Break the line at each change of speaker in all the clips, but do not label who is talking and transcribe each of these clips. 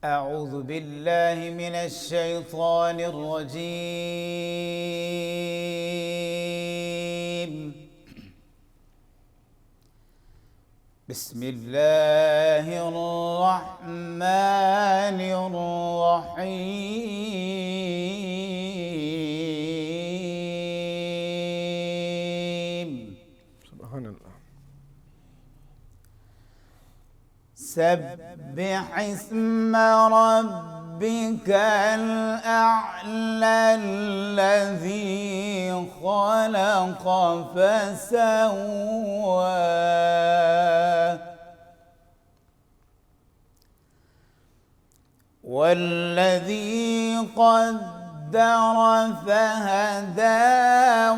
أعوذ بالله من الشيطان الرجيم. بسم الله الرحمن الرحيم.
سبحان اللہ.
سبح اسم ربك الأعلى الذي خلق فسوى والذي قدر فهدى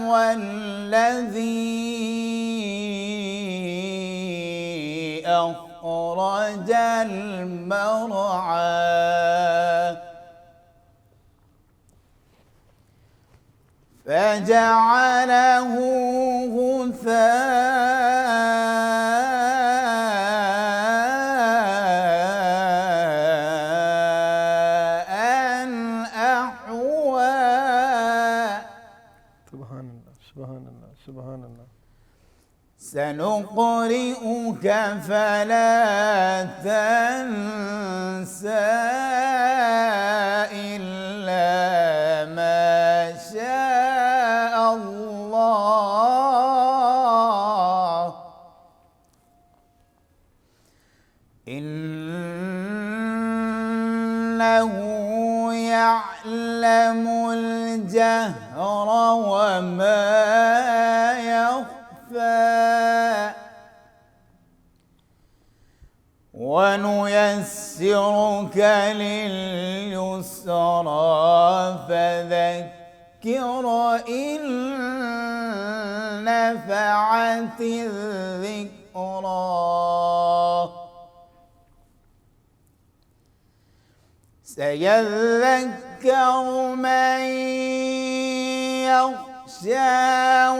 والذي أخرج المرعى فجعله غثاء أحوى.
سبحان اللہ. سبحان اللہ. سبحان اللہ.
سنقرئك فلا تنسى إلا ما شاء الله إنه يعلم الجهر وما ونيسرك لليسرى فذكر إن نفعت الذكرى سيذكر من يخشى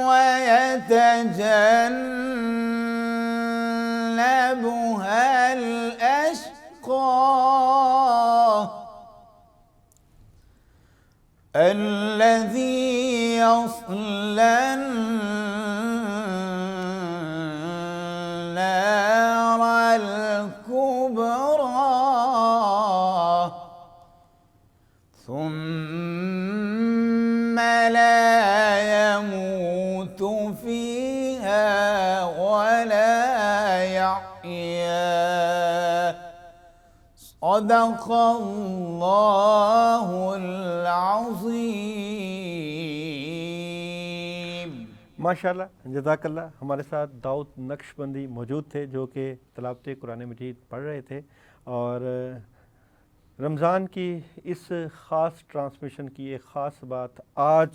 ويتجنبها الأشقى الذي يصلى النار الكبرى ثم لا يموت فيها ولا يحيا. صدق الله العظیم.
ماشاء اللہ. جزاک اللہ. ہمارے ساتھ داؤد نقش بندی موجود تھے جو کہ تلاوت قرآن مجید پڑھ رہے تھے، اور رمضان کی اس خاص ٹرانسمیشن کی ایک خاص بات، آج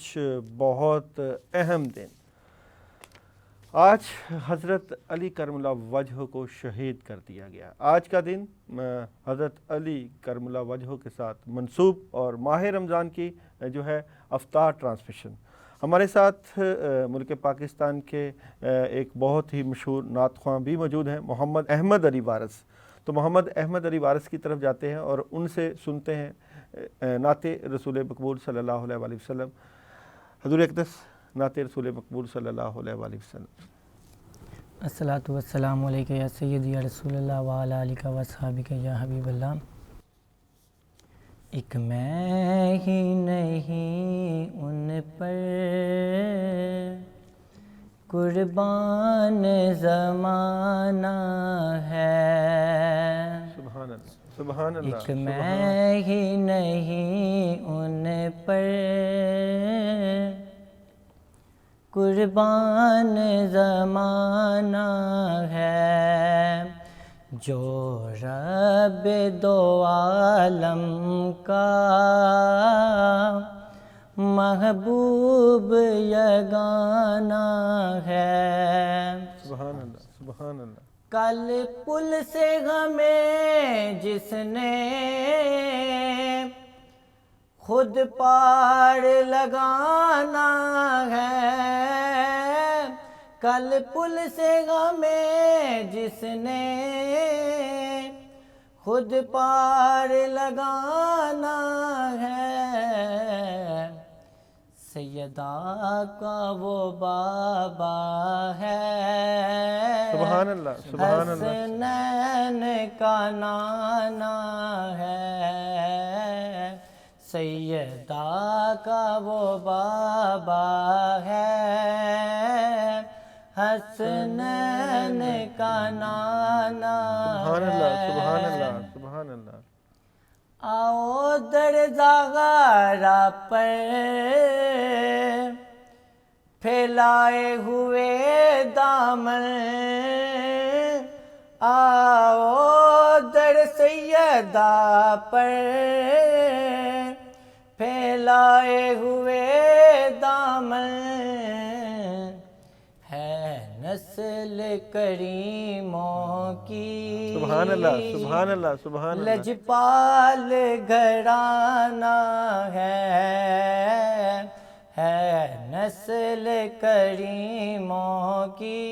بہت اہم دن، آج حضرت علی کرم اللہ وجہ کو شہید کر دیا گیا. آج کا دن حضرت علی کرم اللہ وجہ کے ساتھ منسوب اور ماہ رمضان کی جو ہے افطار ٹرانسمیشن. ہمارے ساتھ ملک پاکستان کے ایک بہت ہی مشہور نعت خواں بھی موجود ہیں، محمد احمد علی وارث. تو محمد احمد علی وارث کی طرف جاتے ہیں اور ان سے سنتے ہیں نعت رسول مقبول صلی اللہ علیہ وآلہ وسلم. حضور اقدس نعت رسول مقبول صلی اللہ علیہ وآلہ وسلم.
الصلاۃ والسلام علیکہ یا سیدی یا رسول اللہ وعلی آلہ و اصحابہ یا حبیب اللہ. ایک میں ہی نہیں ان پر قربان زمانہ ہے.
سبحان اللہ. سبحان اللہ.
ایک میں ہی نہیں ان پر قربان زمانہ ہے. جو رب دو عالم کا محبوب یگانہ ہے.
سبحان اللہ. سبحان اللہ.
کل پل سے ہمیں جس نے خود پار لگانا ہے، کل پل سے ہمیں جس نے خود پار لگانا ہے، سیدہ کا وہ بابا ہے،
سبحان اللہ سبحان اللہ
حسنین کا نانا ہے، سیدہ کا وہ بابا ہے، حسنین کا نانا
سبحان اللہ
ہے۔
سبحان اللہ سبحان اللہ
آؤ درزا غارہ پر پھیلائے ہوئے دامن، آؤ در سیدہ پر پھیلائے ہوئے دامن، ہے نسل کریموں کی
سبحان اللہ سبحان اللہ سبحان اللہ
لجپال گھرانہ ہے نسل کریموں کی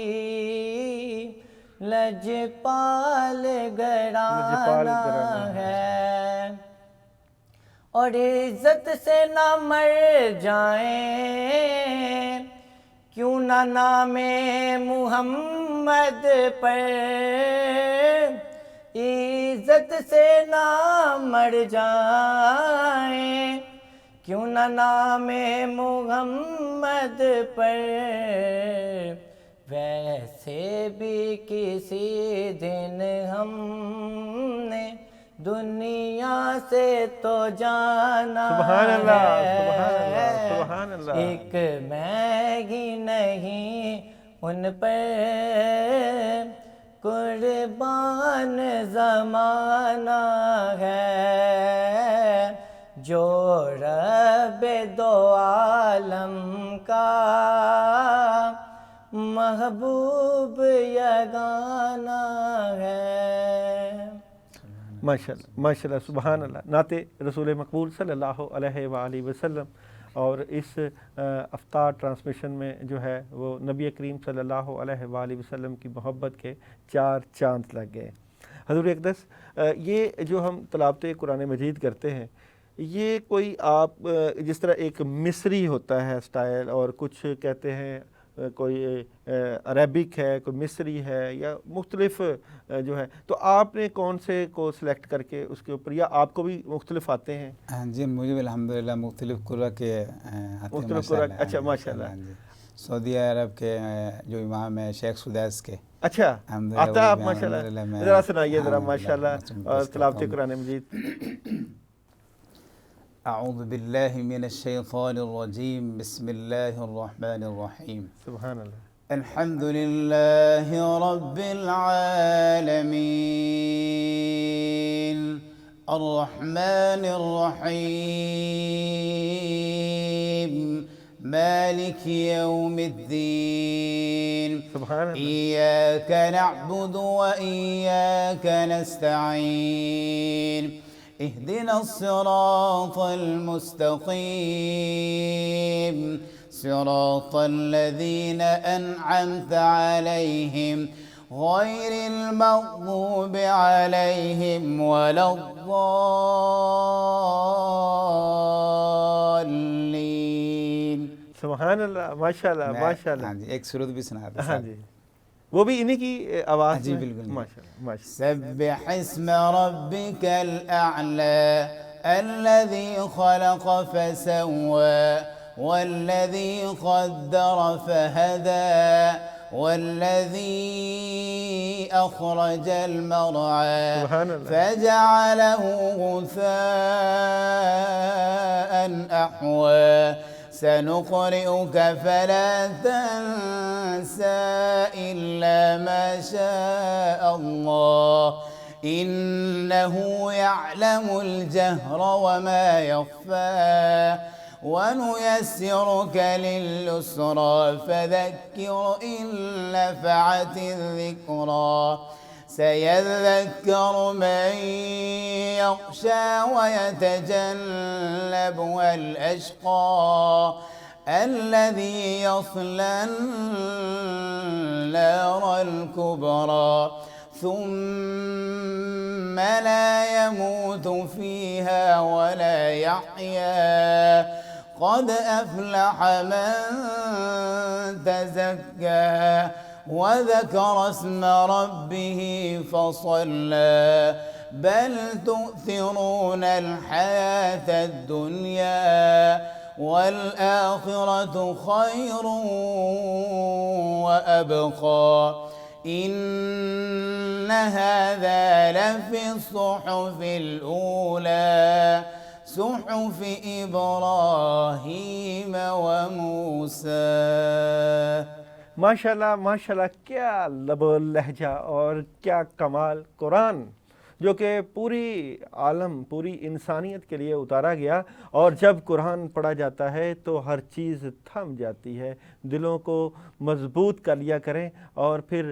لجپال گھرانہ ہے، اور عزت سے نہ مر جائیں کیوں نہ نام محمد پر، عزت سے نہ مر جائیں کیوں نہ نام محمد پر، ویسے بھی کسی دن ہم نے دنیا سے تو جانا
سبحان اللہ
ہے،
سبحان اللہ سبحان اللہ
ایک میں ہی نہیں ان پر قربان زمانہ ہے، جو رب دو عالم کا محبوب یگانہ ہے۔
ماشاءاللہ ماشاءاللہ سبحان اللہ، نعت رسول مقبول صلی اللہ علیہ وآلہ وسلم، اور اس افطار ٹرانسمیشن میں جو ہے وہ نبی کریم صلی اللہ علیہ وآلہ وسلم کی محبت کے 4 چاند لگ گئے۔ حضور اقدس، یہ جو ہم تلاوت قرآن مجید کرتے ہیں، یہ کوئی آپ جس طرح ایک مصری ہوتا ہے سٹائل، اور کچھ کہتے ہیں کوئی عربک ہے، کوئی مصری ہے، یا مختلف جو ہے، تو آپ نے کون سے کو سلیکٹ کر کے اس کے اوپر، یا آپ کو بھی مختلف آتے ہیں؟
جی مجھے بھی الحمدللہ مختلف قرآ کے آتے ہیں،
مختلف قرآ، اچھا ماشاءاللہ،
جی سعودی عرب کے جو امام ہیں شیخ سدیس کے،
اچھا آتا ہے آپ ماشاءاللہ، ذرا سنائیے ذرا ماشاءاللہ اور تلاوت قرآن مجید۔
اعوذ باللہ من الشیطان الرجیم، بسم اللہ الرحمن الرحیم،
سبحان اللہ،
الحمد للہ رب العالمین، الرحمن الرحیم، مالک یوم الدین،
سبحان اللہ،
ایاک نعبد و ایاک نستعین، اهدنا الصراط المستقيم، صراط الذين أنعمت عليهم غير المغضوب عليهم ولا الضالين۔
سبحان اللہ ماشاءاللہ ماشاءاللہ،
ہاں جی ایک سرود بھی سنا دیں۔
ہاں جی، وہ بھی انہی کی آواز
جی
میں؟
بالکل،
ماشاءاللہ ماشاءاللہ،
سبح اسم ربك الأعلى الذي خلق فسوى والذي قدر فهدى والذي أخرج المرعى
سبحان الله.
فجعله غثاء أحوى سنقرئك فلا تنسى إلا ما شاء الله إنه يعلم الجهر وما يخفى ونيسرك لليسرى فذكر إن نفعت الذكرى سيذكر من يخشى ويتجنبها الأشقى الذي يصلى النار الكبرى
ثم لا يموت فيها ولا يحيا قد أفلح من تزكى وذكر اسم ربه فصلى بل تؤثرون الحياة الدنيا والآخرة خير وأبقى إن هذا لفي الصحف الأولى صحف إبراهيم وموسى.
ماشاءاللہ ماشاءاللہ، کیا لب و لہجہ اور کیا کمال قرآن، جو کہ پوری عالم پوری انسانیت کے لیے اتارا گیا، اور جب قرآن پڑھا جاتا ہے تو ہر چیز تھم جاتی ہے، دلوں کو مضبوط کر لیا کریں، اور پھر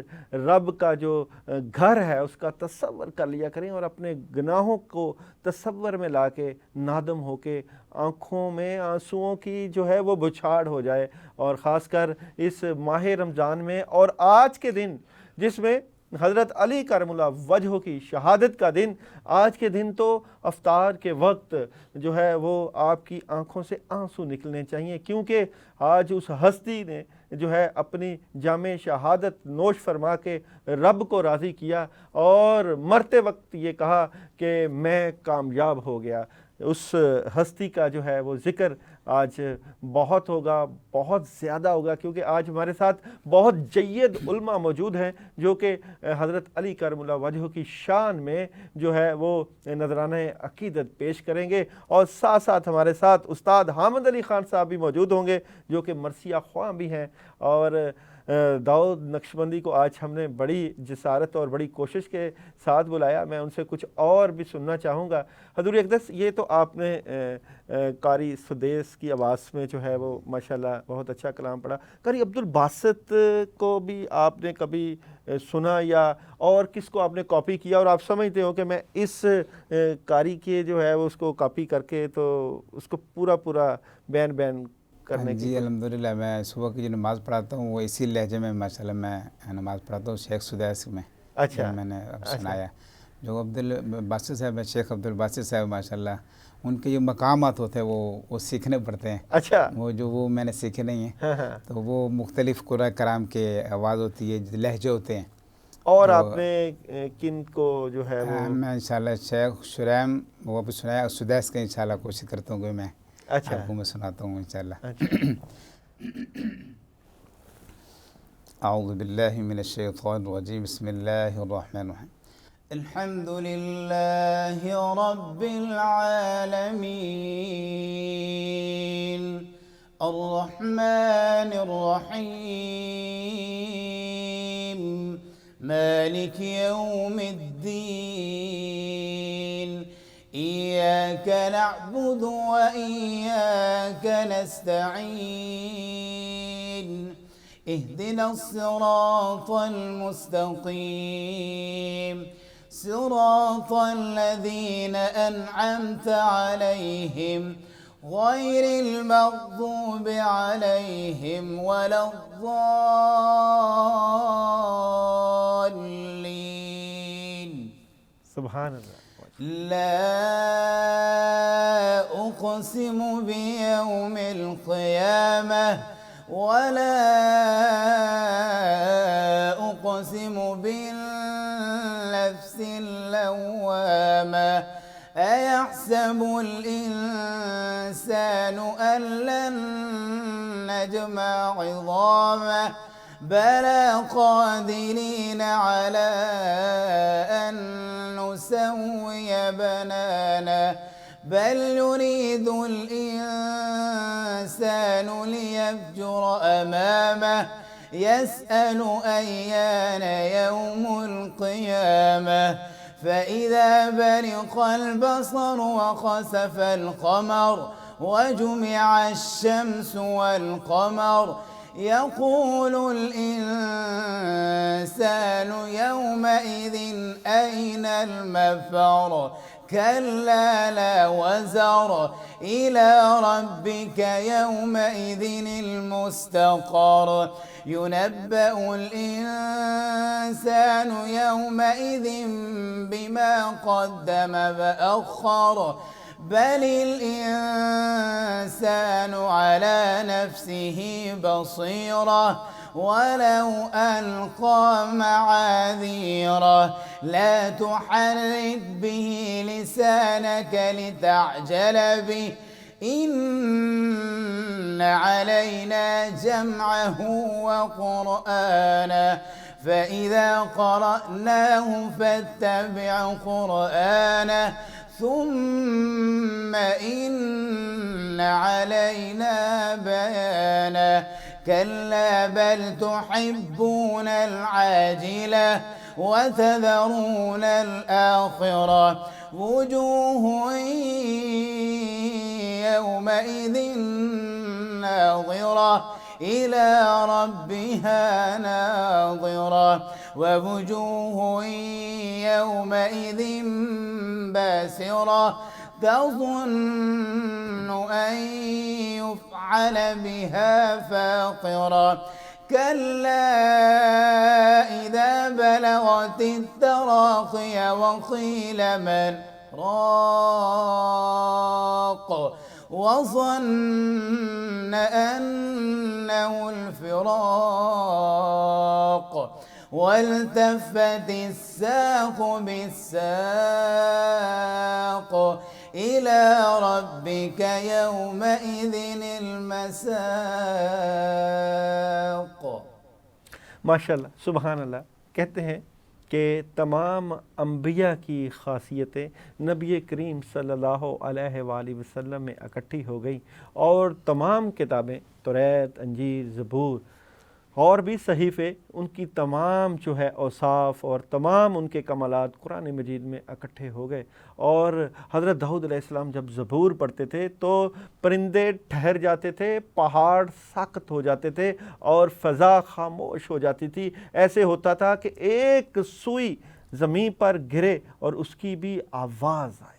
رب کا جو گھر ہے اس کا تصور کر لیا کریں، اور اپنے گناہوں کو تصور میں لا کے نادم ہو کے آنکھوں میں آنسوؤں کی جو ہے وہ بچھاڑ ہو جائے. اور خاص کر اس ماہ رمضان میں، اور آج کے دن جس میں حضرت علی کرم اللہ وجہ کی شہادت کا دن، آج کے دن تو افطار کے وقت جو ہے وہ آپ کی آنکھوں سے آنسو نکلنے چاہیے، کیونکہ آج اس ہستی نے جو ہے اپنی جام شہادت نوش فرما کے رب کو راضی کیا، اور مرتے وقت یہ کہا کہ میں کامیاب ہو گیا. اس ہستی کا جو ہے وہ ذکر آج بہت ہوگا، بہت زیادہ ہوگا، کیونکہ آج ہمارے ساتھ بہت جید علماء موجود ہیں جو کہ حضرت علی کرم اللہ وجہ کی شان میں جو ہے وہ نذرانہ عقیدت پیش کریں گے. اور ساتھ ساتھ ہمارے ساتھ استاد حامد علی خان صاحب بھی موجود ہوں گے جو کہ مرثیہ خواں بھی ہیں. اور داؤد نقشبندی کو آج ہم نے بڑی جسارت اور بڑی کوشش کے ساتھ بلایا. میں ان سے کچھ اور بھی سننا چاہوں گا. حضور اقدس، یہ تو آپ نے قاری سدیس کی آواز میں جو ہے وہ ماشاءاللہ بہت اچھا کلام پڑھا. قاری عبدالباسط کو بھی آپ نے کبھی سنا، یا اور کس کو آپ نے کاپی کیا، اور آپ سمجھتے ہو کہ میں اس قاری کے جو ہے وہ اس کو کاپی کر کے تو اس کو پورا بین کرنے کی؟
جی الحمدللہ، میں صبح کی جو نماز پڑھاتا ہوں وہ اسی لہجے میں ماشاءاللہ میں نماز پڑھاتا ہوں، شیخ سدیس میں.
اچھا،
میں نے سنایا جو عبدالباسط صاحب ہے، شیخ عبدالباسط صاحب ماشاءاللہ، ان کے جو مقامات ہوتے ہیں وہ سیکھنے پڑتے ہیں.
اچھا،
وہ میں نے سیکھے نہیں ہیں. تو وہ مختلف قرآن کرام کے آواز ہوتی ہے، لہجے ہوتے ہیں.
اور آپ نے کن کو جو ہے وہ؟
میں انشاءاللہ شیخ شریم وہ بھی سنایا، سدیس کا انشاءاللہ کوشش کرتا ہوں کہ میں
اچھا
آپ کو میں سناتا ہوں انشاءاللہ. اعوذ باللہ من الشیطان الرجیم، بسم اللہ الرحمن الرحیم.
الحمد للہ رب العالمین الرحمن الرحیم مالک یوم الدین إياك نعبد وإياك نستعين اهدنا الصراط المستقيم صراط الذين أنعمت عليهم غير المغضوب عليهم ولا الضالين.
سبحان اللہ.
لا أقسم بيوم القيامة ولا أقسم بالنفس اللوامة أيحسب الإنسان أن لن نجمع عظامه بلى قادرين على أن نسوي بنانه بل يريد الإنسان ليفجر أمامه يسأل أيان يوم القيامة فإذا برق البصر وخسف القمر وجمع الشمس والقمر يقول الإنسان يومئذ أين المفر كلا لا وزر إلى ربك يومئذ المستقر ينبأ الإنسان يومئذ بما قدم فأخر بل الإنسان على نفسه بصيرة ولو ألقى معاذيره لا تحرك به لسانك لتعجل به إن علينا جمعه وقرآنه فإذا قرأناه فاتبع قرآنه ثم إن علينا بيانه كلا بل تحبون العاجلة وتذرون الآخرة وجوه يومئذ ناظرة إلى ربها ناظرة ووجوه يومئذ باسرة تظن أن يفعل بها فاقرة كلا إذا بلغت التراقي وقيل من راق وظن أنه الفراق والتفت الساق بالساق إلى ربك يومئذ المساق.
ماشاءاللہ سبحان اللہ. کہتے ہیں کہ تمام انبیاء کی خاصیتیں نبی کریم صلی اللہ علیہ وآلہ وسلم میں اکٹھی ہو گئی اور تمام کتابیں توریت، انجیل، زبور اور بھی صحیفے ان کی تمام جو ہے اوصاف اور تمام ان کے کمالات قرآن مجید میں اکٹھے ہو گئے. اور حضرت داؤد علیہ السلام جب زبور پڑھتے تھے تو پرندے ٹھہر جاتے تھے، پہاڑ ساکت ہو جاتے تھے اور فضا خاموش ہو جاتی تھی. ایسے ہوتا تھا کہ ایک سوئی زمین پر گرے اور اس کی بھی آواز آئے.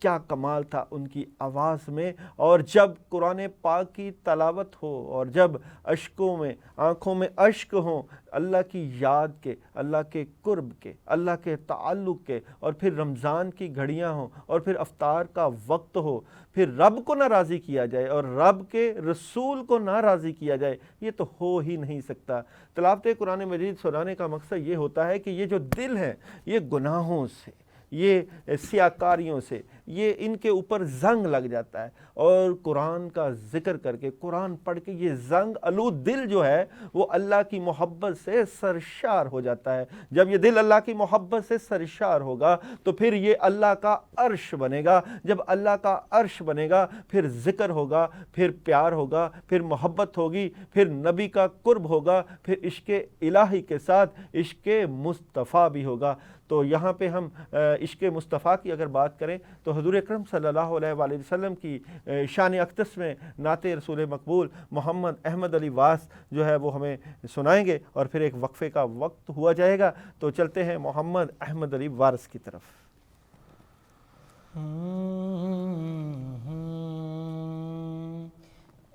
کیا کمال تھا ان کی آواز میں. اور جب قرآن پاک کی تلاوت ہو اور جب اشکوں میں آنکھوں میں اشک ہوں اللہ کی یاد کے، اللہ کے قرب کے، اللہ کے تعلق کے، اور پھر رمضان کی گھڑیاں ہوں اور پھر افطار کا وقت ہو، پھر رب کو نہ راضی کیا جائے اور رب کے رسول کو نہ راضی کیا جائے، یہ تو ہو ہی نہیں سکتا. تلاوت قرآن مجید سنانے کا مقصد یہ ہوتا ہے کہ یہ جو دل ہے یہ گناہوں سے، یہ سیاکاریوں سے، یہ ان کے اوپر زنگ لگ جاتا ہے اور قرآن کا ذکر کر کے، قرآن پڑھ کے یہ زنگ آلود دل جو ہے وہ اللہ کی محبت سے سرشار ہو جاتا ہے. جب یہ دل اللہ کی محبت سے سرشار ہوگا تو پھر یہ اللہ کا عرش بنے گا. جب اللہ کا عرش بنے گا پھر ذکر ہوگا، پھر پیار ہوگا، پھر محبت ہوگی، پھر نبی کا قرب ہوگا، پھر عشق الہی کے ساتھ عشق مصطفیٰ بھی ہوگا. تو یہاں پہ ہم عشق مصطفیٰ کی اگر بات کریں تو حضور اکرم صلی اللہ علیہ وآلہ وسلم کی شان اقدس میں نعت رسول مقبول محمد احمد علی واس جو ہے وہ ہمیں سنائیں گے اور پھر ایک وقفے کا وقت ہوا جائے گا. تو چلتے ہیں محمد احمد علی وارث کی طرف.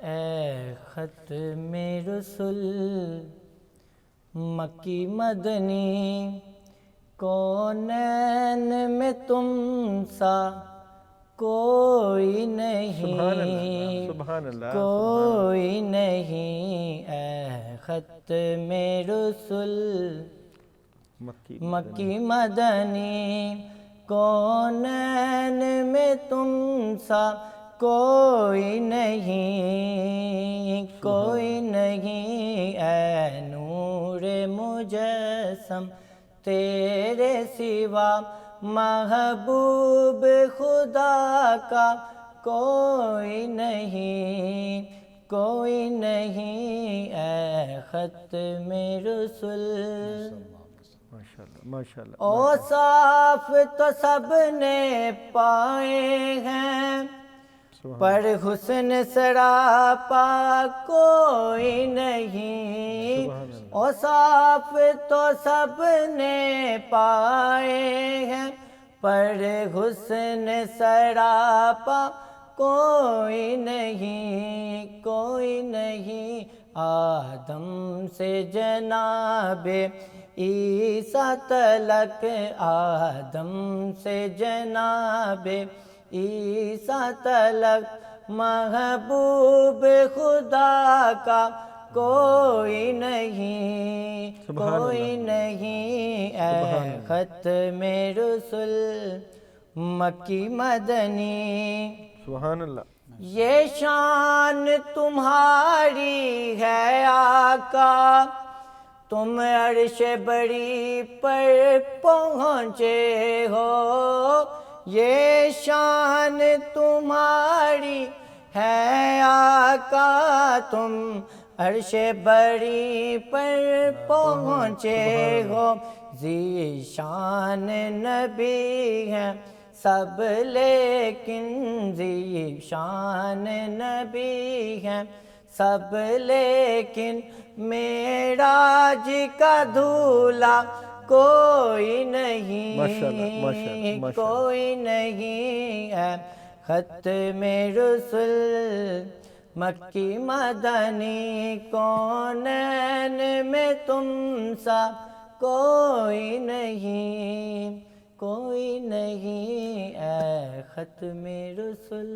اے ختم رسل مکی مدنی کونین میں تم سا کوئی نہیں،
سبحان اللہ
کوئی نہیں. اے ختم رسل مکی مدنی کونین میں تم سا کوئی نہیں، کوئی نہیں. اے نور مجسم تیرے سوا محبوب خدا کا کوئی نہیں، کوئی نہیں. اے ختم رسل
ماشاءاللہ
اوصاف تو سب نے پائے ہیں پر حسن سراپا کوئی نہیں، اوصاف تو سب نے پائے ہیں، پر حسن سراپا کوئی نہیں، کوئی نہیں۔ آدم سے جناب عیسیٰ تلک، آدم سے جناب عیسیٰ تلک، محبوب خدا کا کوئی نہیں، کوئی نہیں۔ اے ختم رسل مکی مدنی،
سبحان اللہ۔
یہ شان تمہاری ہے آقا، تم عرش بری پر پہنچے ہو، یہ شان تمہاری ہے آقا، تم عرش بری پر پہنچے ہو، ذی شان نبی ہے سب لیکن، ذی شان نبی ہے سب لیکن، معراج کا دھولا کوئی نہیں، کوئی نہیں۔ ہے ختم رسل مکی مدنی، کونین میں تم سا کوئی نہیں، کوئی نہیں۔ اے ختم رسل۔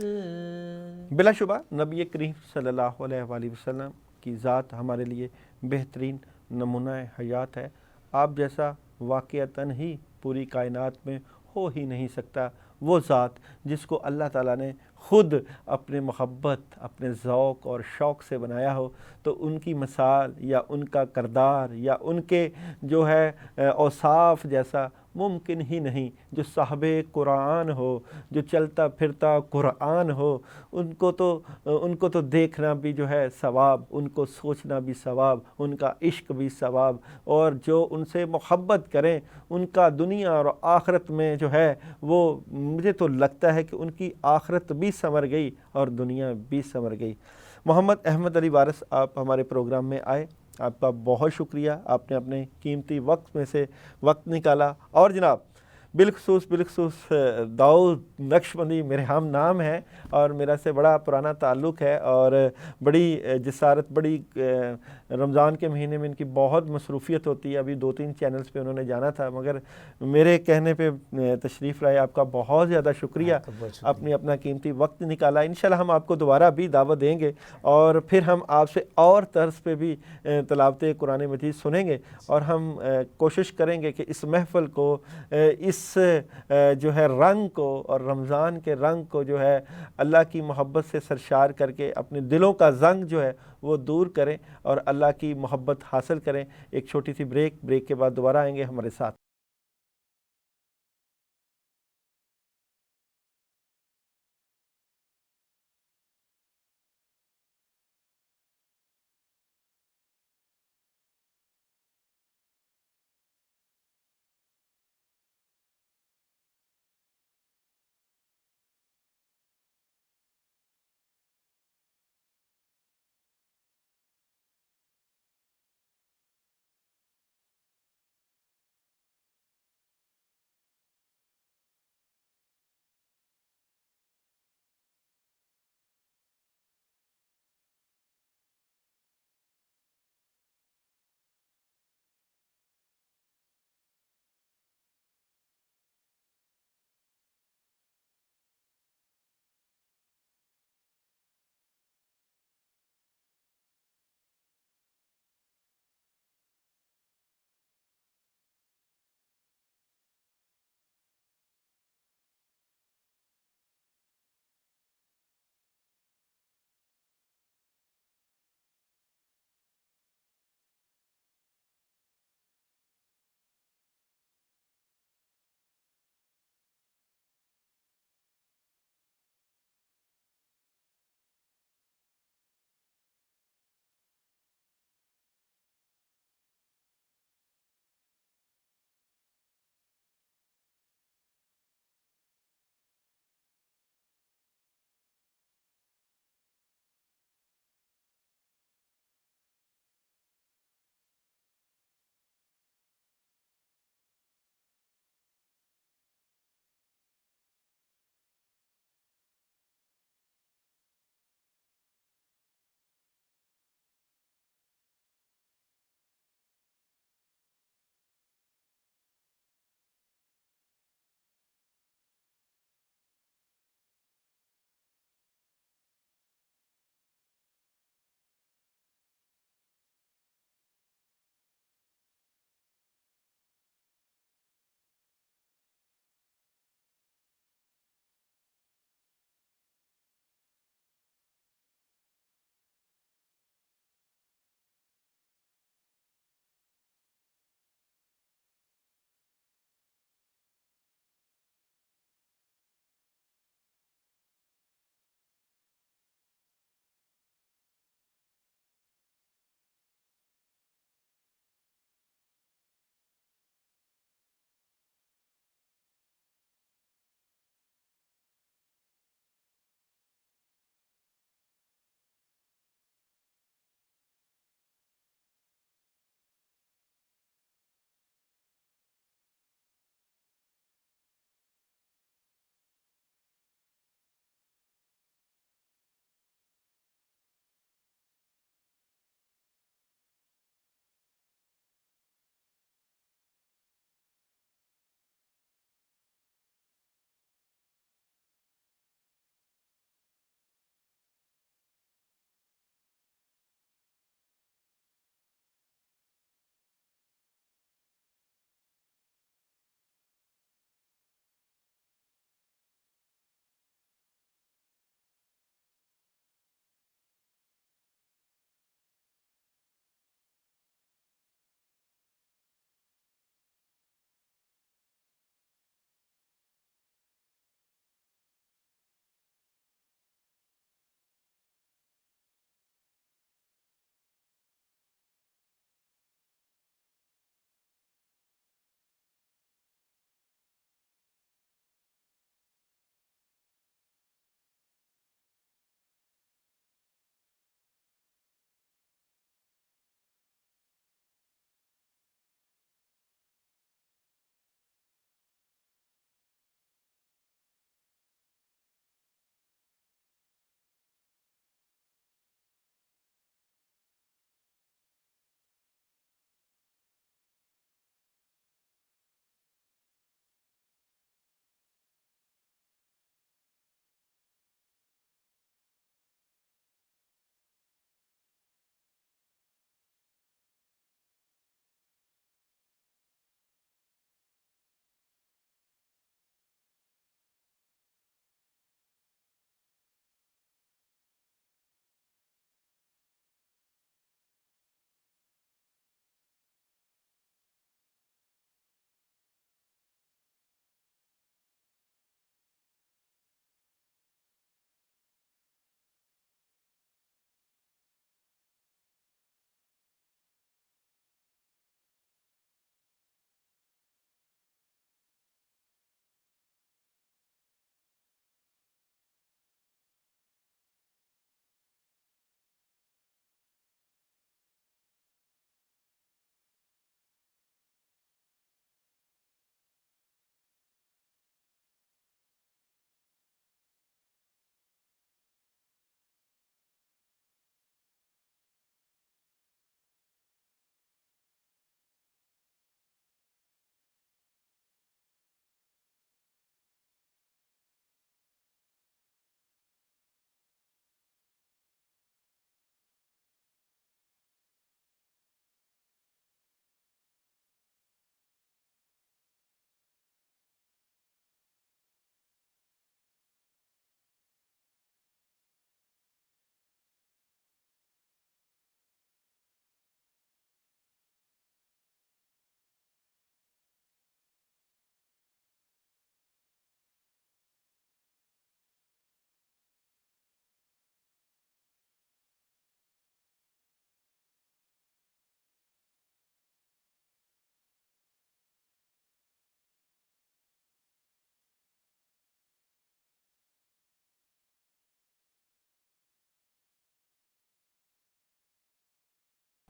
بلا شبہ نبی کریم صلی اللہ علیہ وآلہ وسلم کی ذات ہمارے لیے بہترین نمونہ حیات ہے۔ آپ جیسا واقعتاً ہی پوری کائنات میں ہو ہی نہیں سکتا، وہ ذات جس کو اللہ تعالیٰ نے خود اپنے محبت، اپنے ذوق اور شوق سے بنایا ہو، تو ان کی مثال یا ان کا کردار یا ان کے جو ہے اوصاف جیسا ممکن ہی نہیں۔ جو صاحب قرآن ہو، جو چلتا پھرتا قرآن ہو، ان کو تو دیکھنا بھی جو ہے ثواب، ان کو سوچنا بھی ثواب، ان کا عشق بھی ثواب، اور جو ان سے محبت کریں ان کا دنیا اور آخرت میں جو ہے وہ، مجھے تو لگتا ہے کہ ان کی آخرت بھی سنور گئی اور دنیا بھی سنور گئی۔ محمد احمد علی وارث، آپ ہمارے پروگرام میں آئے، آپ کا بہت شکریہ، آپ نے اپنے قیمتی وقت میں سے وقت نکالا، اور جناب بالخصوص داؤد نقشبندی میرے ہم نام ہے اور میرا سے بڑا پرانا تعلق ہے، اور بڑی جسارت، بڑی رمضان کے مہینے میں ان کی بہت مصروفیت ہوتی ہے۔ ابھی 2-3 چینلز پہ انہوں نے جانا تھا، مگر میرے کہنے پہ تشریف لائے۔ آپ کا بہت زیادہ شکریہ، آپ نے اپنا قیمتی وقت نکالا۔ انشاءاللہ ہم آپ کو دوبارہ بھی دعوت دیں گے، اور پھر ہم آپ سے اور طرز پہ بھی تلاوت قرآن مجید سنیں گے، اور ہم کوشش کریں گے کہ اس محفل کو، اس جو ہے رنگ کو، اور رمضان کے رنگ کو جو ہے اللہ کی محبت سے سرشار کر کے اپنے دلوں کا زنگ جو ہے وہ دور کریں اور اللہ کی محبت حاصل کریں۔ ایک چھوٹی سی بریک کے بعد دوبارہ آئیں گے ہمارے ساتھ۔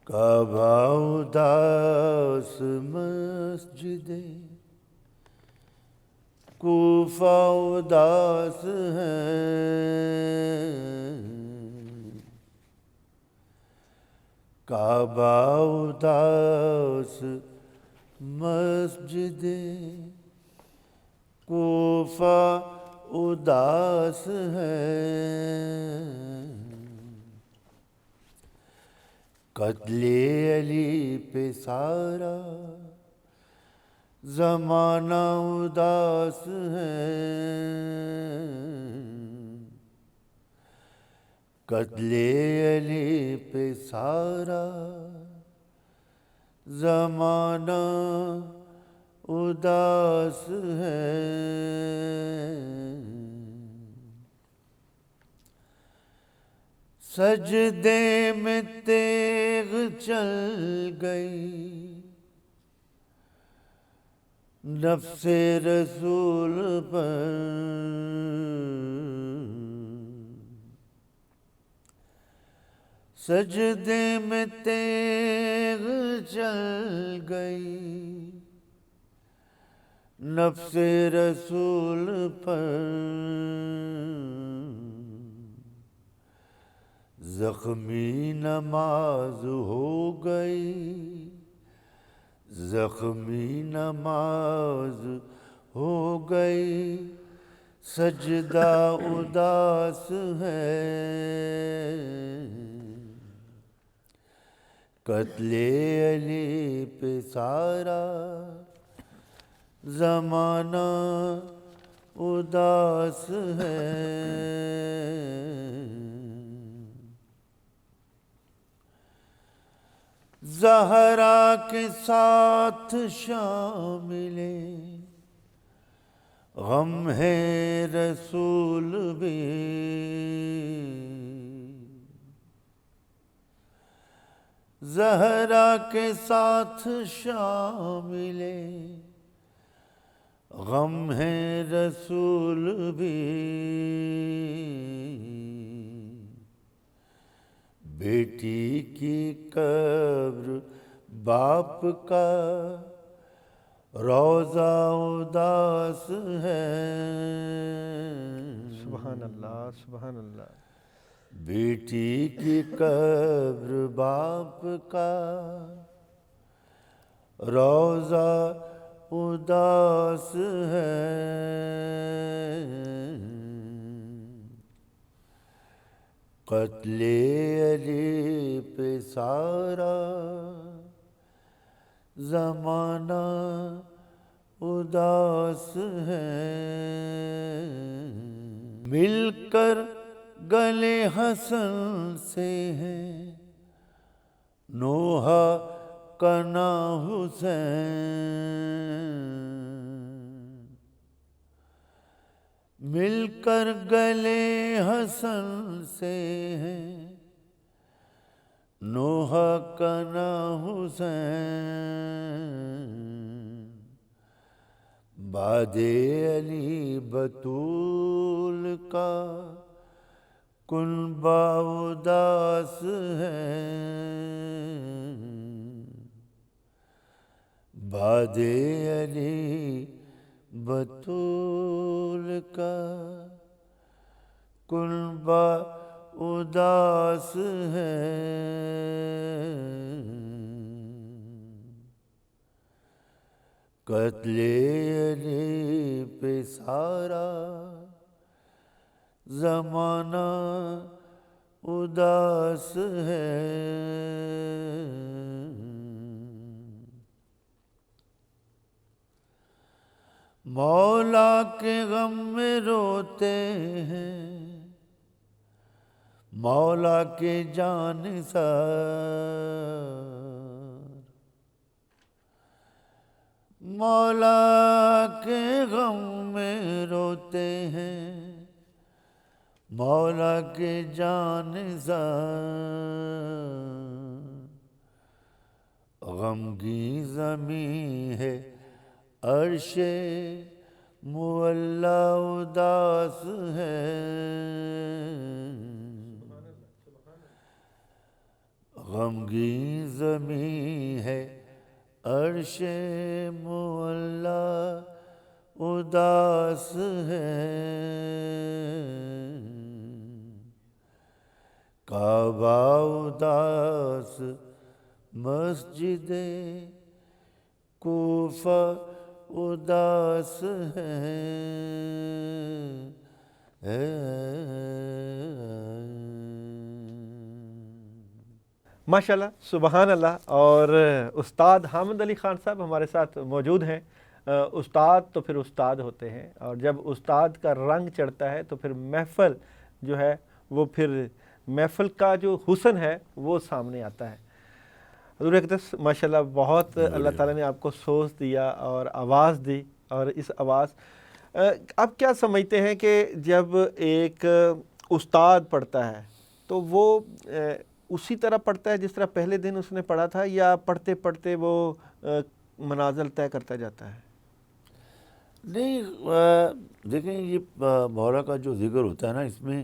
کعبہ اداس مسجد کوفہ اداس ہے، کعبہ اداس مسجد کوفہ اداس ہے، قتل علی پہ سارا زمانہ اداس ہے، قتل علی پہ سارا زمانہ اداس ہے، سجدے میں تیغ چل گئی نفس رسول پر، سجدے میں تیغ چل گئی نفس رسول پر، زخمی نماز ہو گئی، زخمی نماز ہو گئی، سجدہ اداس ہے، قتل علی پہ سارا زمانہ اداس ہے، زہرا کے ساتھ شامل غم ہے رسول بھی، زہرا کے ساتھ شامل غم ہے رسول بھی، بیٹی کی قبر باپ کا روضہ اداس ہے،
سبحان اللہ سبحان اللہ،
بیٹی کی قبر باپ کا روضہ اداس ہے، قتل علی پہ سارا زمانہ اداس ہے، مل کر گلے حسن سے ہے نوح کنا حسین، مل کر گلے حسن سے ہے نوح کنا حسین، بعد علی بطول کا کنبہ اداس ہے، بعد علی بطول کا کنبہ اداس ہے، قتل علی پہ سارا زمانہ اداس ہے، مولا کے غم میں روتے ہیں مولا کے جانثار، مولا کے غم میں روتے ہیں مولا کے جانثار، غمگین زمین ہے عرش معلا اداس ہے، غمگین زمین ہے عرش معلا اداس ہے، کعبہ اداس مسجد کوفہ اداس ہے۔
ماشاءاللہ، سبحان اللہ۔ اور استاد حامد علی خان صاحب ہمارے ساتھ موجود ہیں۔ استاد تو پھر استاد ہوتے ہیں، اور جب استاد کا رنگ چڑھتا ہے تو پھر محفل جو ہے وہ پھر محفل کا جو حسن ہے وہ سامنے آتا ہے۔ حضور اقدس ماشاءاللہ بہت اللہ تعالیٰ نے آپ کو سوز دیا اور آواز دی، اور اس آواز آپ کیا سمجھتے ہیں کہ جب ایک استاد پڑھتا ہے تو وہ اسی طرح پڑھتا ہے جس طرح پہلے دن اس نے پڑھا تھا، یا پڑھتے پڑھتے وہ منازل طے کرتا جاتا ہے؟
نہیں، دیکھیں یہ مولا کا جو ذکر ہوتا ہے نا، اس میں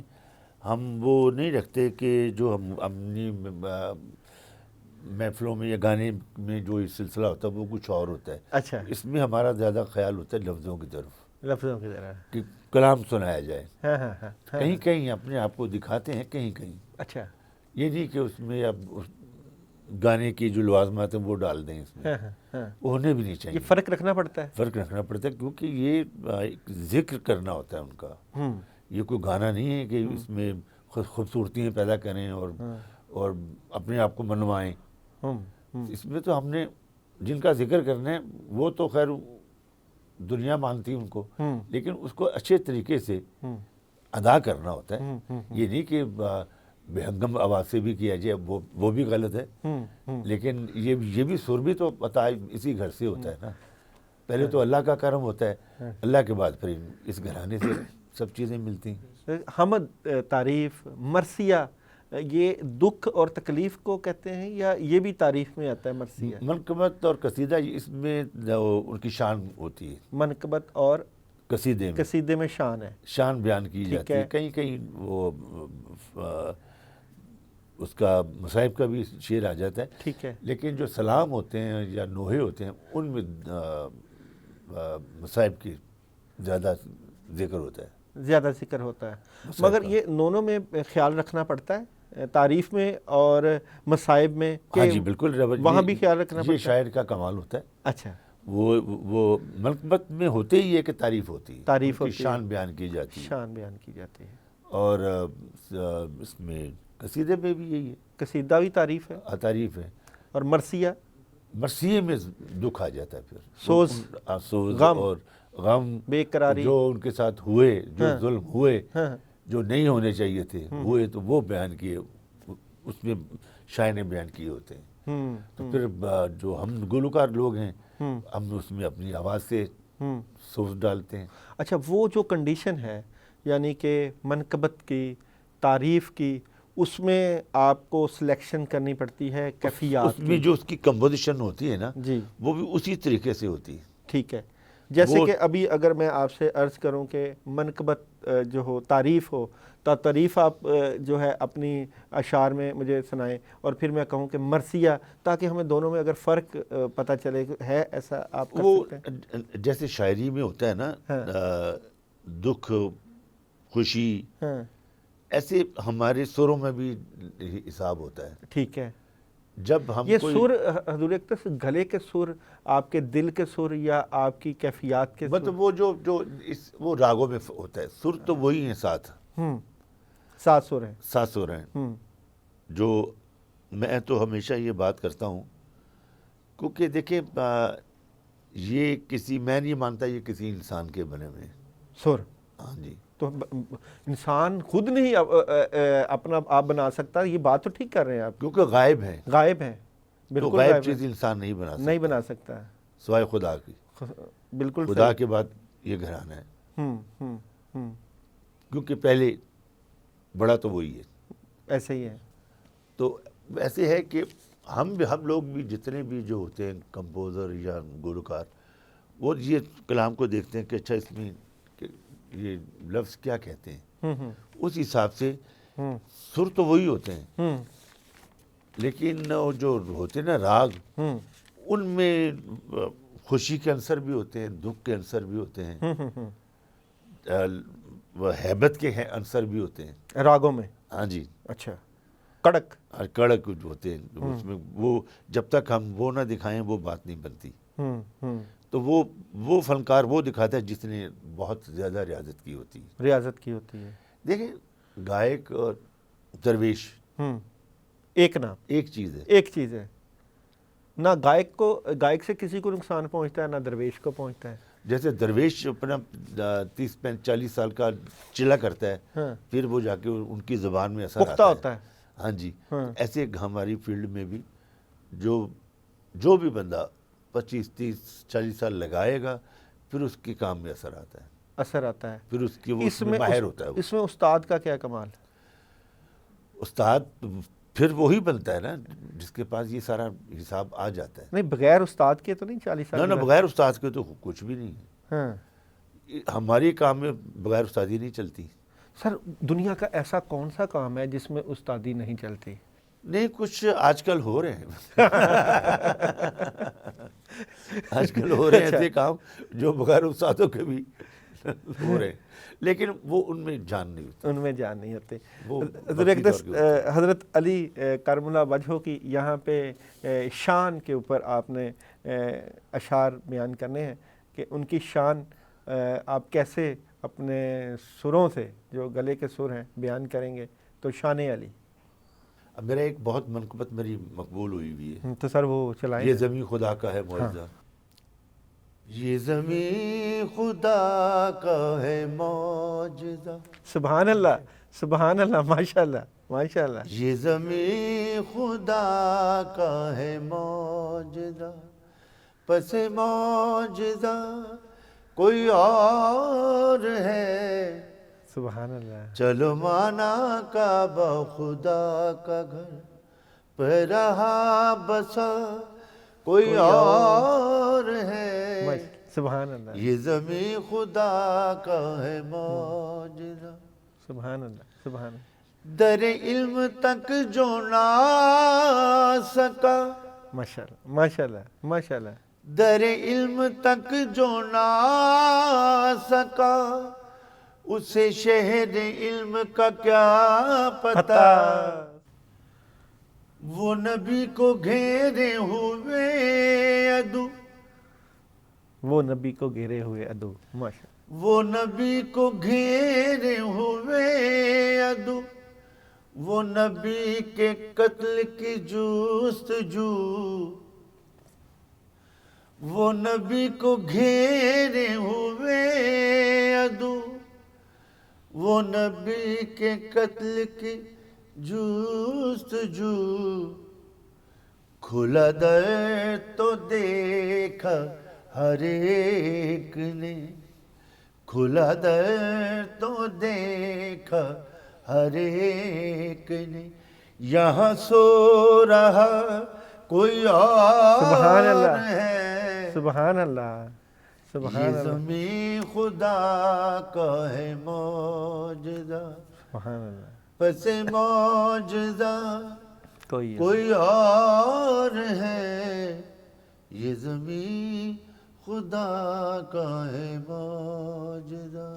ہم وہ نہیں رکھتے کہ جو ہم اپنی محفلوں میں یا گانے میں جو سلسلہ ہوتا ہے وہ کچھ اور ہوتا ہے۔
اچھا،
اس میں ہمارا زیادہ خیال ہوتا ہے لفظوں کی طرف،
لفظوں کی طرح۔
کہ کلام سنایا جائے۔
ہاں ہاں ہاں،
کہیں کہیں اپنے آپ کو دکھاتے ہیں، کہیں کہیں
اچھا،
یہ نہیں کہ اس میں اب گانے کی جو لوازمات ہیں وہ ڈال دیں اس میں،
ہاں ہاں ہاں،
وہ ہونے بھی نہیں
یہ
چاہیے۔
فرق رکھنا پڑتا ہے۔
فرق رکھنا پڑتا ہے، کیونکہ یہ ایک ذکر کرنا ہوتا ہے ان کا، یہ کوئی گانا نہیں ہے کہ اس میں خوبصورتیاں پیدا کریں اور اپنے آپ کو منوائیں۔ اس میں تو ہم نے جن کا ذکر کرنا ہے وہ تو خیر دنیا مانتی ان کو، لیکن اس کو اچھے طریقے سے ادا کرنا ہوتا ہے۔ یہ نہیں کہ بےہنگم آواز سے بھی کیا جائے، وہ بھی غلط ہے، لیکن یہ بھی سر بھی تو پتہ ہے اسی گھر سے ہوتا ہے نا۔ پہلے تو اللہ کا کرم ہوتا ہے، اللہ کے بعد پھر اس گھرانے سے سب چیزیں ملتی ہیں۔
حمد، تعریف، مرثیہ، یہ دکھ اور تکلیف کو کہتے ہیں، یا یہ بھی تعریف میں آتا ہے مرثیہ؟
منقبت اور قصیدہ اس میں ان کی شان ہوتی ہے۔
منقبت اور
قصیدے
میں شان ہے،
شان بیان کی جاتی ہے۔ کہیں کہیں وہ اس کا مصائب کا بھی شعر آ جاتا ہے،
ٹھیک ہے،
لیکن جو سلام ہوتے ہیں یا نوحے ہوتے ہیں ان میں مصائب کی زیادہ ذکر ہوتا ہے،
زیادہ ذکر ہوتا ہے۔ مگر یہ دونوں میں خیال رکھنا پڑتا ہے، تعریف میں اور مصائب میں؟
ہاں جی بالکل،
وہاں بھی خیال رکھنا پڑتا
یہ
ہے؟
شاعر کا کمال ہوتا ہے۔
اچھا،
وہ منقبت میں ہوتے ہی ہے کہ تعریف ہوتی ہے،
تعریف
ان کی
ہوتی ہے،
شان بیان کی جاتی ہے،
شان بیان کی جاتی ہے۔
اور اس میں قصیدے میں بھی یہی ہے،
قصیدہ بھی تعریف ہے،
تعریف ہے۔
اور مرثیہ؟
مرثیے میں دکھ آ جاتا ہے، پھر
سوز،
اور غم،
بے قراری،
جو ان کے ساتھ ہوئے، جو ظلم ہوئے،
ہاں،
جو نہیں ہونے چاہیے تھے ہوئے، تو وہ بیان کیے، اس میں شاعر نے بیان کیے ہوتے ہیں۔ تو پھر جو ہم گلوکار لوگ ہیں ہم اس میں اپنی آواز سے سوز ڈالتے ہیں۔
اچھا، وہ جو کنڈیشن ہے یعنی کہ منقبت کی، تعریف کی، اس میں آپ کو سلیکشن کرنی پڑتی ہے کیفیات
اس میں جو اس کی کمپوزیشن ہوتی ہے نا،
جی،
وہ بھی اسی طریقے سے ہوتی ہے۔
ٹھیک ہے۔ جیسے کہ ابھی اگر میں آپ سے عرض کروں کہ منقبت جو ہو، تعریف ہو، تو تعریف آپ جو ہے اپنی اشعار میں مجھے سنائیں، اور پھر میں کہوں کہ مرثیہ، تاکہ ہمیں دونوں میں اگر فرق پتہ چلے، ہے ایسا آپ کر سکتے ہیں؟
جیسے شاعری میں ہوتا ہے نا، دکھ، خوشی، ایسے ہمارے سروں میں بھی حساب ہوتا ہے۔
ٹھیک ہے۔
جب ہم
یہ سر حضور اقدس گلے کے سر، آپ کے دل کے سر، یا آپ کی کیفیات کے سر؟
مطلب وہ جو وہ راگوں میں ہوتا ہے، سر تو وہی ہیں، 7
سر ہیں،
7 سر ہیں۔ جو میں تو ہمیشہ یہ بات کرتا ہوں، کیونکہ دیکھیں یہ میں نہیں مانتا یہ کسی انسان کے بنے ہوئے
سر۔
ہاں جی،
تو انسان خود نہیں اپنا آپ بنا سکتا، یہ بات تو ٹھیک کر رہے ہیں آپ،
کیونکہ غائب ہیں،
غائب ہیں،
تو
بالکل
غائب چیز انسان نہیں بنا سکتا،
نہیں بنا سکتا،
سوائے خدا کی۔
بالکل
خدا کے بعد یہ گھرانہ ہے، کیونکہ پہلے بڑا تو وہی ہے۔
ایسے ہی ہے۔ تو
ایسے ہے کہ ہم لوگ بھی جتنے بھی جو ہوتے ہیں کمپوزر یا گلوکار، وہ یہ کلام کو دیکھتے ہیں کہ اچھا اس میں یہ لفظ کیا کہتے ہیں، اس حساب سے سر تو وہی ہوتے ہیں، لیکن وہ جو ہوتے ہیں نا راگ، ان میں خوشی کے عنصر بھی ہوتے ہیں، دکھ کے عنصر بھی ہوتے ہیں، ہیبت کے عنصر بھی ہوتے ہیں
راگوں میں.
ہاں جی.
اچھا. کڑک
کڑک جو ہوتے ہیں اس میں، وہ جب تک ہم وہ نہ دکھائیں وہ بات نہیں بنتی. تو وہ فنکار وہ دکھاتا ہے جس نے بہت زیادہ ریاضت کی ہوتی ہے.
ریاضت کی ہوتی ہے.
دیکھیں گائک اور درویش
ایک نام
ایک چیز ہے.
ایک چیز ہے. نہ گائک سے کسی کو نقصان پہنچتا ہے، نہ درویش کو پہنچتا ہے.
جیسے درویش اپنا 30-40 سال کا چلا کرتا ہے، پھر وہ جا کے ان کی زبان میں اثر
پختہ ہوتا ہے.
ہاں جی. ایسے ہماری فیلڈ میں بھی جو بھی بندہ 25-30-40 سال لگائے گا، پھر اس کے کام میں اثر آتا ہے.
اثر آتا ہے.
پھر اس کی وہ ماہر ہوتا ہے.
اس میں استاد کا کیا کمال؟
استاد پھر وہی بنتا ہے نا جس کے پاس یہ سارا حساب آ جاتا ہے.
نہیں، بغیر استاد کے تو نہیں 40 سال.
نہ بغیر استاد کے تو کچھ بھی نہیں ہے. ہماری کام میں بغیر استادی نہیں چلتی.
سر دنیا کا ایسا کون سا کام ہے جس میں استادی نہیں چلتی؟
نہیں، کچھ آج کل ہو رہے ہیں. آج کل ہو رہے ہیں ایسے کام جو بغیر استادوں کے بھی ہو رہے ہیں، لیکن وہ ان میں جان نہیں ہوتی.
ان میں جان نہیں ہوتے. حضرت علی کرم اللہ وجہہ کی یہاں پہ شان کے اوپر آپ نے اشعار بیان کرنے ہیں کہ ان کی شان آپ کیسے اپنے سروں سے، جو گلے کے سر ہیں، بیان کریں گے. تو شان علی.
اب میرا ایک بہت منقبت میری مقبول ہوئی ہوئی ہے.
تو سر وہ چلائیں.
یہ زمین خدا کا ہے معجزہ. یہ زمین خدا کا ہے معجزہ.
سبحان اللہ، سبحان اللہ، ماشاء اللہ، ماشاء اللہ.
یہ زمین خدا کا ہے معجزہ، پس معجزہ کوئی اور ہے.
سبحان اللہ.
چلو مانا کعبہ خدا کا گھر پہ رہا بسا کوئی اور ہے.
سبحان اللہ.
یہ زمین خدا کا ہے معجزہ.
سبحان اللہ، سبحان اللہ.
در علم تک جو نہ سکا.
ماشاء اللہ، ماشاء اللہ، ماشاء اللہ.
در علم تک جو نہ سکا، اسے شہر علم کا کیا پتہ. وہ نبی کو گھیرے ہوئے عدو.
وہ نبی کو گھیرے ہوئے عدو. ماشاء اللہ.
وہ نبی کو گھیرے ہوئے عدو، وہ نبی کے قتل کی جستجو. وہ نبی کو گھیرے ہوئے عدو، وہ نبی کے قتل کی جستجو. کھلا در تو دیکھا ہر ایک نے، کھلا در تو دیکھا ہر ایک نے. یہاں سو رہا کوئی اور
سبحان اللہ،
ہے.
سبحان اللہ، سبحان
یہ
اللہ.
زمین خدا کا ہے معجزہ،
سبحان اللہ.
پس معجزہ
کوئی
اور ہے. یہ زمین خدا کا ہے معجزہ.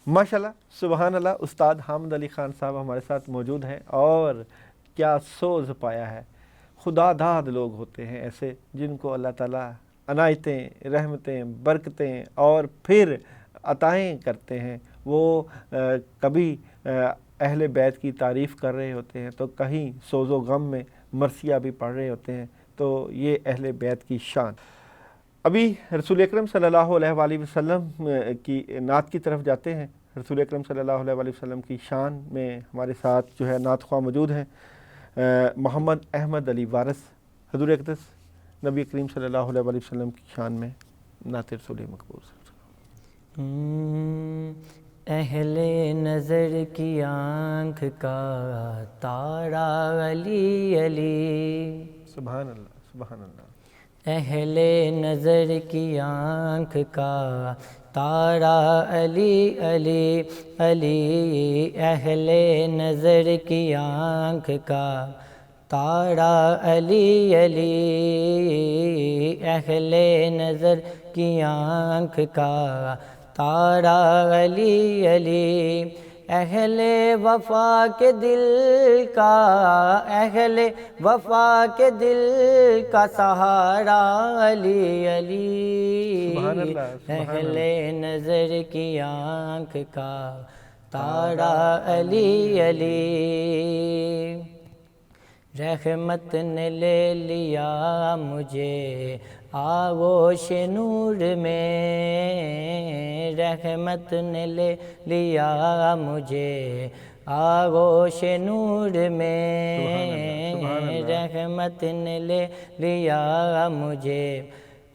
ماشاءاللہ، سبحان اللہ. استاد حامد علی خان صاحب ہمارے ساتھ موجود ہیں، اور کیا سوز پایا ہے. خدا داد لوگ ہوتے ہیں ایسے جن کو اللہ تعالیٰ عنایتیں، رحمتیں، برکتیں اور پھر عطائیں کرتے ہیں. وہ کبھی اہل بیت کی تعریف کر رہے ہوتے ہیں تو کہیں سوز و غم میں مرثیہ بھی پڑھ رہے ہوتے ہیں. تو یہ اہل بیت کی شان. ابھی رسول اکرم صلی اللہ علیہ وآلہ وسلم کی نعت کی طرف جاتے ہیں. رسول اکرم صلی اللہ علیہ وآلہ وسلم کی شان میں ہمارے ساتھ جو ہے نعت خواہ موجود ہیں. محمد احمد علی وارث حضور اقدس نبی کریم صلی اللہ علیہ وآلہ وسلم کی شان میں نعت رسول مقبول.
اہل نظر کی آنکھ کا تارا علی علی.
سبحان اللہ، سبحان اللہ.
اہل نظر کی آنکھ کا تارا علی علی علی. اہل نظر کی آنکھ کا تارا علی علی اہل نظر کی آنکھ کا تارا علی علی اہل وفا کے دل کا اہل وفا کے دل کا سہارا علی علی
سبحان اللہ، سبحان
اہل نظر کی آنکھ کا تارا علی علی رحمت نے لے لیا مجھے آغوش نور میں رحمت نے لے لیا مجھے آغوش نور میں رحمت نے لے لیا مجھے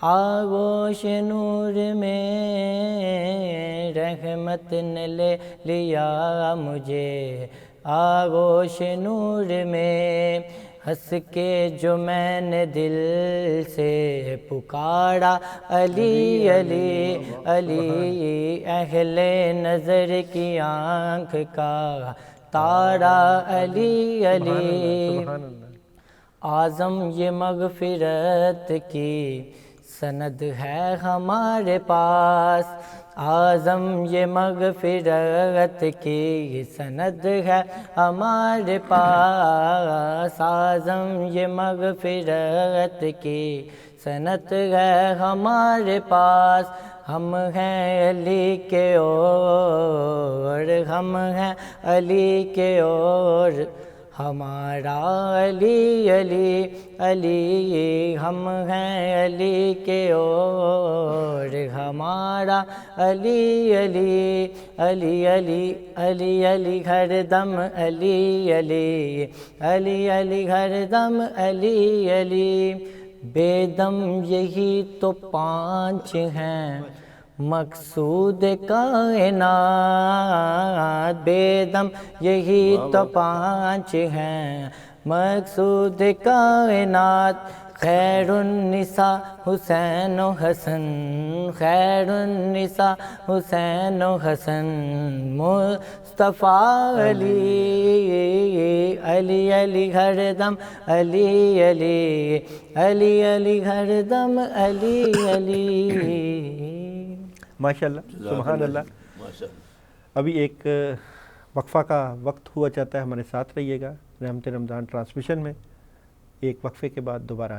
آغوش نور میں رحمت نے لے لیا مجھے آغوش نور میں ہنس کے جو میں نے دل سے پکارا علی علی علی اہل نظر کی آنکھ کا تارا علی علی اعظم یہ مغفرت کی سند ہے ہمارے پاس اعظم یہ مغفرت کی سند ہے ہمارے پاس اعظم یہ مغفرت کی سند ہے ہمارے پاس ہم ہیں علی کے اور ہم ہیں علی کے اور ہمارا علی علی علی ہم ہیں علی کے اور ہمارا علی علی علی علی علی علی ہر دم علی علی علی علی ہر دم علی علی بے دم یہی تو پانچ ہیں مقصود کائنات بے دم یہی تو پانچ ہیں مقصود کائنات خیر النساء حسین و حسن خیر النساء حسین و حسن مصطفیٰ علی علی علی ہر دم علی علی علی علی ہر دم علی علی
ماشاءاللہ سبحان اللہ۔ ابھی ایک وقفہ کا وقت ہوا چاہتا ہے، ہمارے ساتھ رہیے گا رحمت رمضان ٹرانسمیشن میں۔ ایک وقفے کے بعد دوبارہ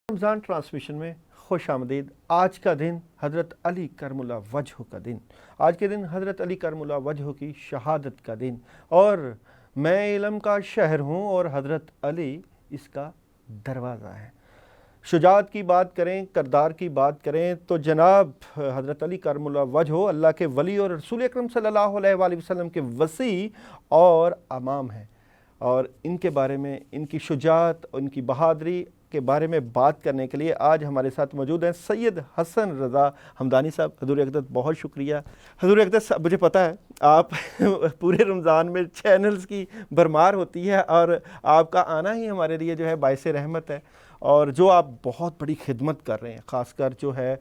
رمضان ٹرانسمیشن میں خوش آمدید۔ آج کا دن حضرت علی کرم اللہ وجہ کا دن، آج کے دن حضرت علی کرم اللہ وجہ کی شہادت کا دن، اور میں علم کا شہر ہوں اور حضرت علی اس کا دروازہ ہے۔ شجاعت کی بات کریں، کردار کی بات کریں تو جناب حضرت علی کرم اللہ وجہ اللہ کے ولی اور رسول اکرم صلی اللہ علیہ وآلہ وسلم کے وصی اور امام ہیں، اور ان کے بارے میں، ان کی شجاعت، ان کی بہادری کے بارے میں بات کرنے کے لیے آج ہمارے ساتھ موجود ہیں سید حسن رضا حمدانی صاحب۔ حضور اقدس بہت شکریہ۔ حضور اقدس مجھے پتہ ہے آپ پورے رمضان میں چینلز کی بھرمار ہوتی ہے، اور آپ کا آنا ہی ہمارے لیے جو ہے باعث رحمت ہے، اور جو آپ بہت بڑی خدمت کر رہے ہیں، خاص کر جو ہے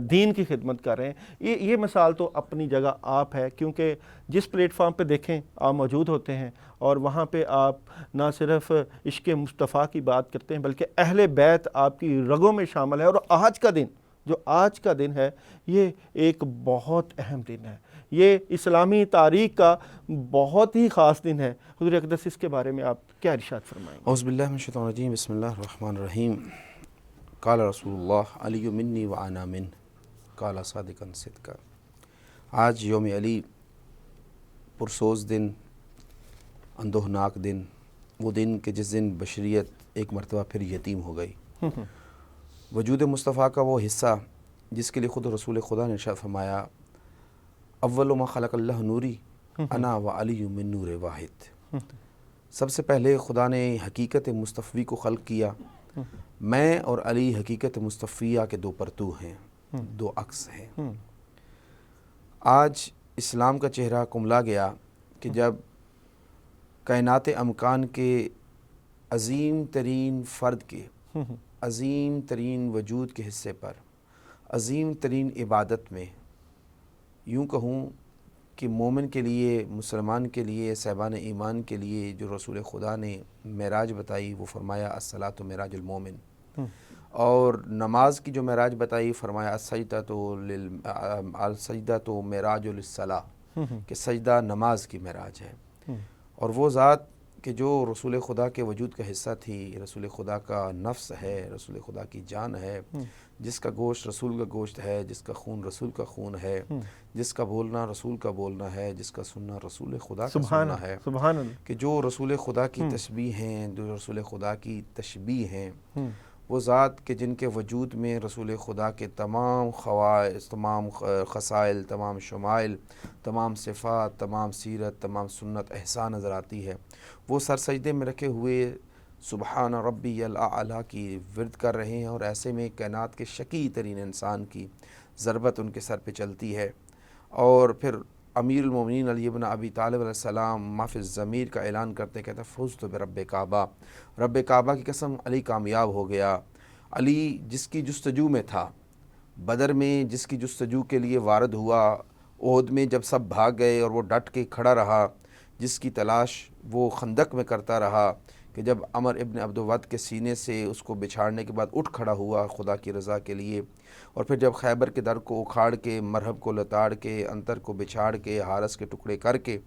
دین کی خدمت کر رہے ہیں، یہ مثال تو اپنی جگہ آپ ہے، کیونکہ جس پلیٹ فارم پہ دیکھیں آپ موجود ہوتے ہیں، اور وہاں پہ آپ نہ صرف عشق مصطفیٰ کی بات کرتے ہیں بلکہ اہل بیت آپ کی رگوں میں شامل ہے۔ اور آج کا دن، جو آج کا دن ہے، یہ ایک بہت اہم دن ہے، یہ اسلامی تاریخ کا بہت ہی خاص دن ہے۔ حضور اقدس اس کے بارے میں آپ کیا ارشاد فرمائیں گے؟
اعوذ باللہ من الشیطان الرجیم، بسم اللہ الرحمن الرحیم۔ قال رسول اللہ علی منی وانا من، قال صادقا صدقا۔ آج یوم علی، پرسوز دن، اندوہناک دن، وہ دن کہ جس دن بشریت ایک مرتبہ پھر یتیم ہو گئی۔ وجود مصطفیٰ کا وہ حصہ جس کے لیے خود رسول خدا نے ارشاد فرمایا، اول ما خلق اللہ نوری انا و علی من نور واحد۔ سب سے پہلے خدا نے حقیقت مصطفی کو خلق کیا، میں اور علی حقیقت مصطفیہ کے دو پرتو ہیں، دو عکس ہیں۔ آج اسلام کا چہرہ کملا گیا کہ جب کائنات امکان کے عظیم ترین فرد کے، عظیم ترین وجود کے حصے پر، عظیم ترین عبادت میں، یوں کہوں کہ مومن کے لیے، مسلمان کے لیے، صاحبان ایمان کے لیے جو رسول خدا نے معراج بتائی وہ فرمایا الصلاۃ معراج المومن، اور نماز کی جو معراج بتائی فرمایا السجدۃ معراج للصلاۃ، کہ سجدہ نماز کی معراج ہے۔ اور وہ ذات کہ جو رسول خدا کے وجود کا حصہ تھی، رسول خدا کا نفس ہے، رسول خدا کی جان ہے، جس کا گوشت رسول کا گوشت ہے، جس کا خون رسول کا خون ہے، جس کا بولنا رسول کا بولنا ہے، جس کا سننا رسول خدا کا سننا ہے،
سبحان اللہ،
کہ جو رسول خدا کی تشبیہ ہیں، جو رسول خدا کی تشبیہ ہیں، وہ ذات کہ جن کے وجود میں رسول خدا کے تمام خواص، تمام خصائل، تمام شمائل، تمام صفات، تمام سیرت، تمام سنت، احسان نظر آتی ہے، وہ سر سجدے میں رکھے ہوئے سبحان ربی الاعلیٰ کی ورد کر رہے ہیں، اور ایسے میں کائنات کے شقی ترین انسان کی ضربت ان کے سر پہ چلتی ہے، اور پھر امیر المومنین علی بن ابی طالب علیہ السلام مافی الضمیر کا اعلان کرتے کہتے ہیں فزت برب کعبہ، رب کعبہ کی قسم علی کامیاب ہو گیا۔ علی جس کی جستجو میں تھا، بدر میں جس کی جستجو کے لیے وارد ہوا، احد میں جب سب بھاگ گئے اور وہ ڈٹ کے کھڑا رہا، جس کی تلاش وہ خندق میں کرتا رہا، کہ جب عمر ابن عبدود کے سینے سے اس کو بچھاڑنے کے بعد اٹھ کھڑا ہوا خدا کی رضا کے لیے، اور پھر جب خیبر کے در کو اکھاڑ کے، مرہب کو لتاڑ کے، انتر کو بچھاڑ کے، حارس کے ٹکڑے کر کے،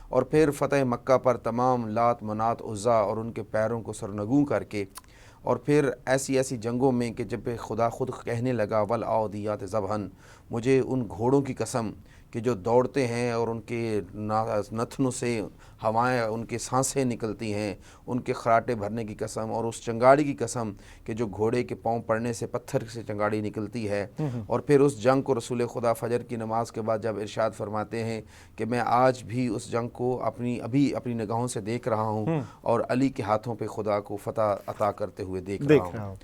اور پھر فتح مکہ پر تمام لات منات عزا اور ان کے پیروں کو سرنگوں کر کے، اور پھر ایسی ایسی جنگوں میں کہ جب خدا خود کہنے لگا والعادیات ضبحً، مجھے ان گھوڑوں کی قسم کہ جو دوڑتے ہیں اور ان کے نتنوں سے ہوائیں، ان کی سانسیں نکلتی ہیں، ان کے خراٹے بھرنے کی قسم، اور اس چنگاڑی کی قسم کہ جو گھوڑے کے پاؤں پڑنے سے پتھر سے چنگاڑی نکلتی ہے، اور پھر اس جنگ کو رسول خدا فجر کی نماز کے بعد جب ارشاد فرماتے ہیں کہ میں آج بھی اس جنگ کو ابھی اپنی نگاہوں سے دیکھ رہا ہوں، اور علی کے ہاتھوں پہ خدا کو فتح عطا کرتے ہوئے دیکھ رہا ہوں۔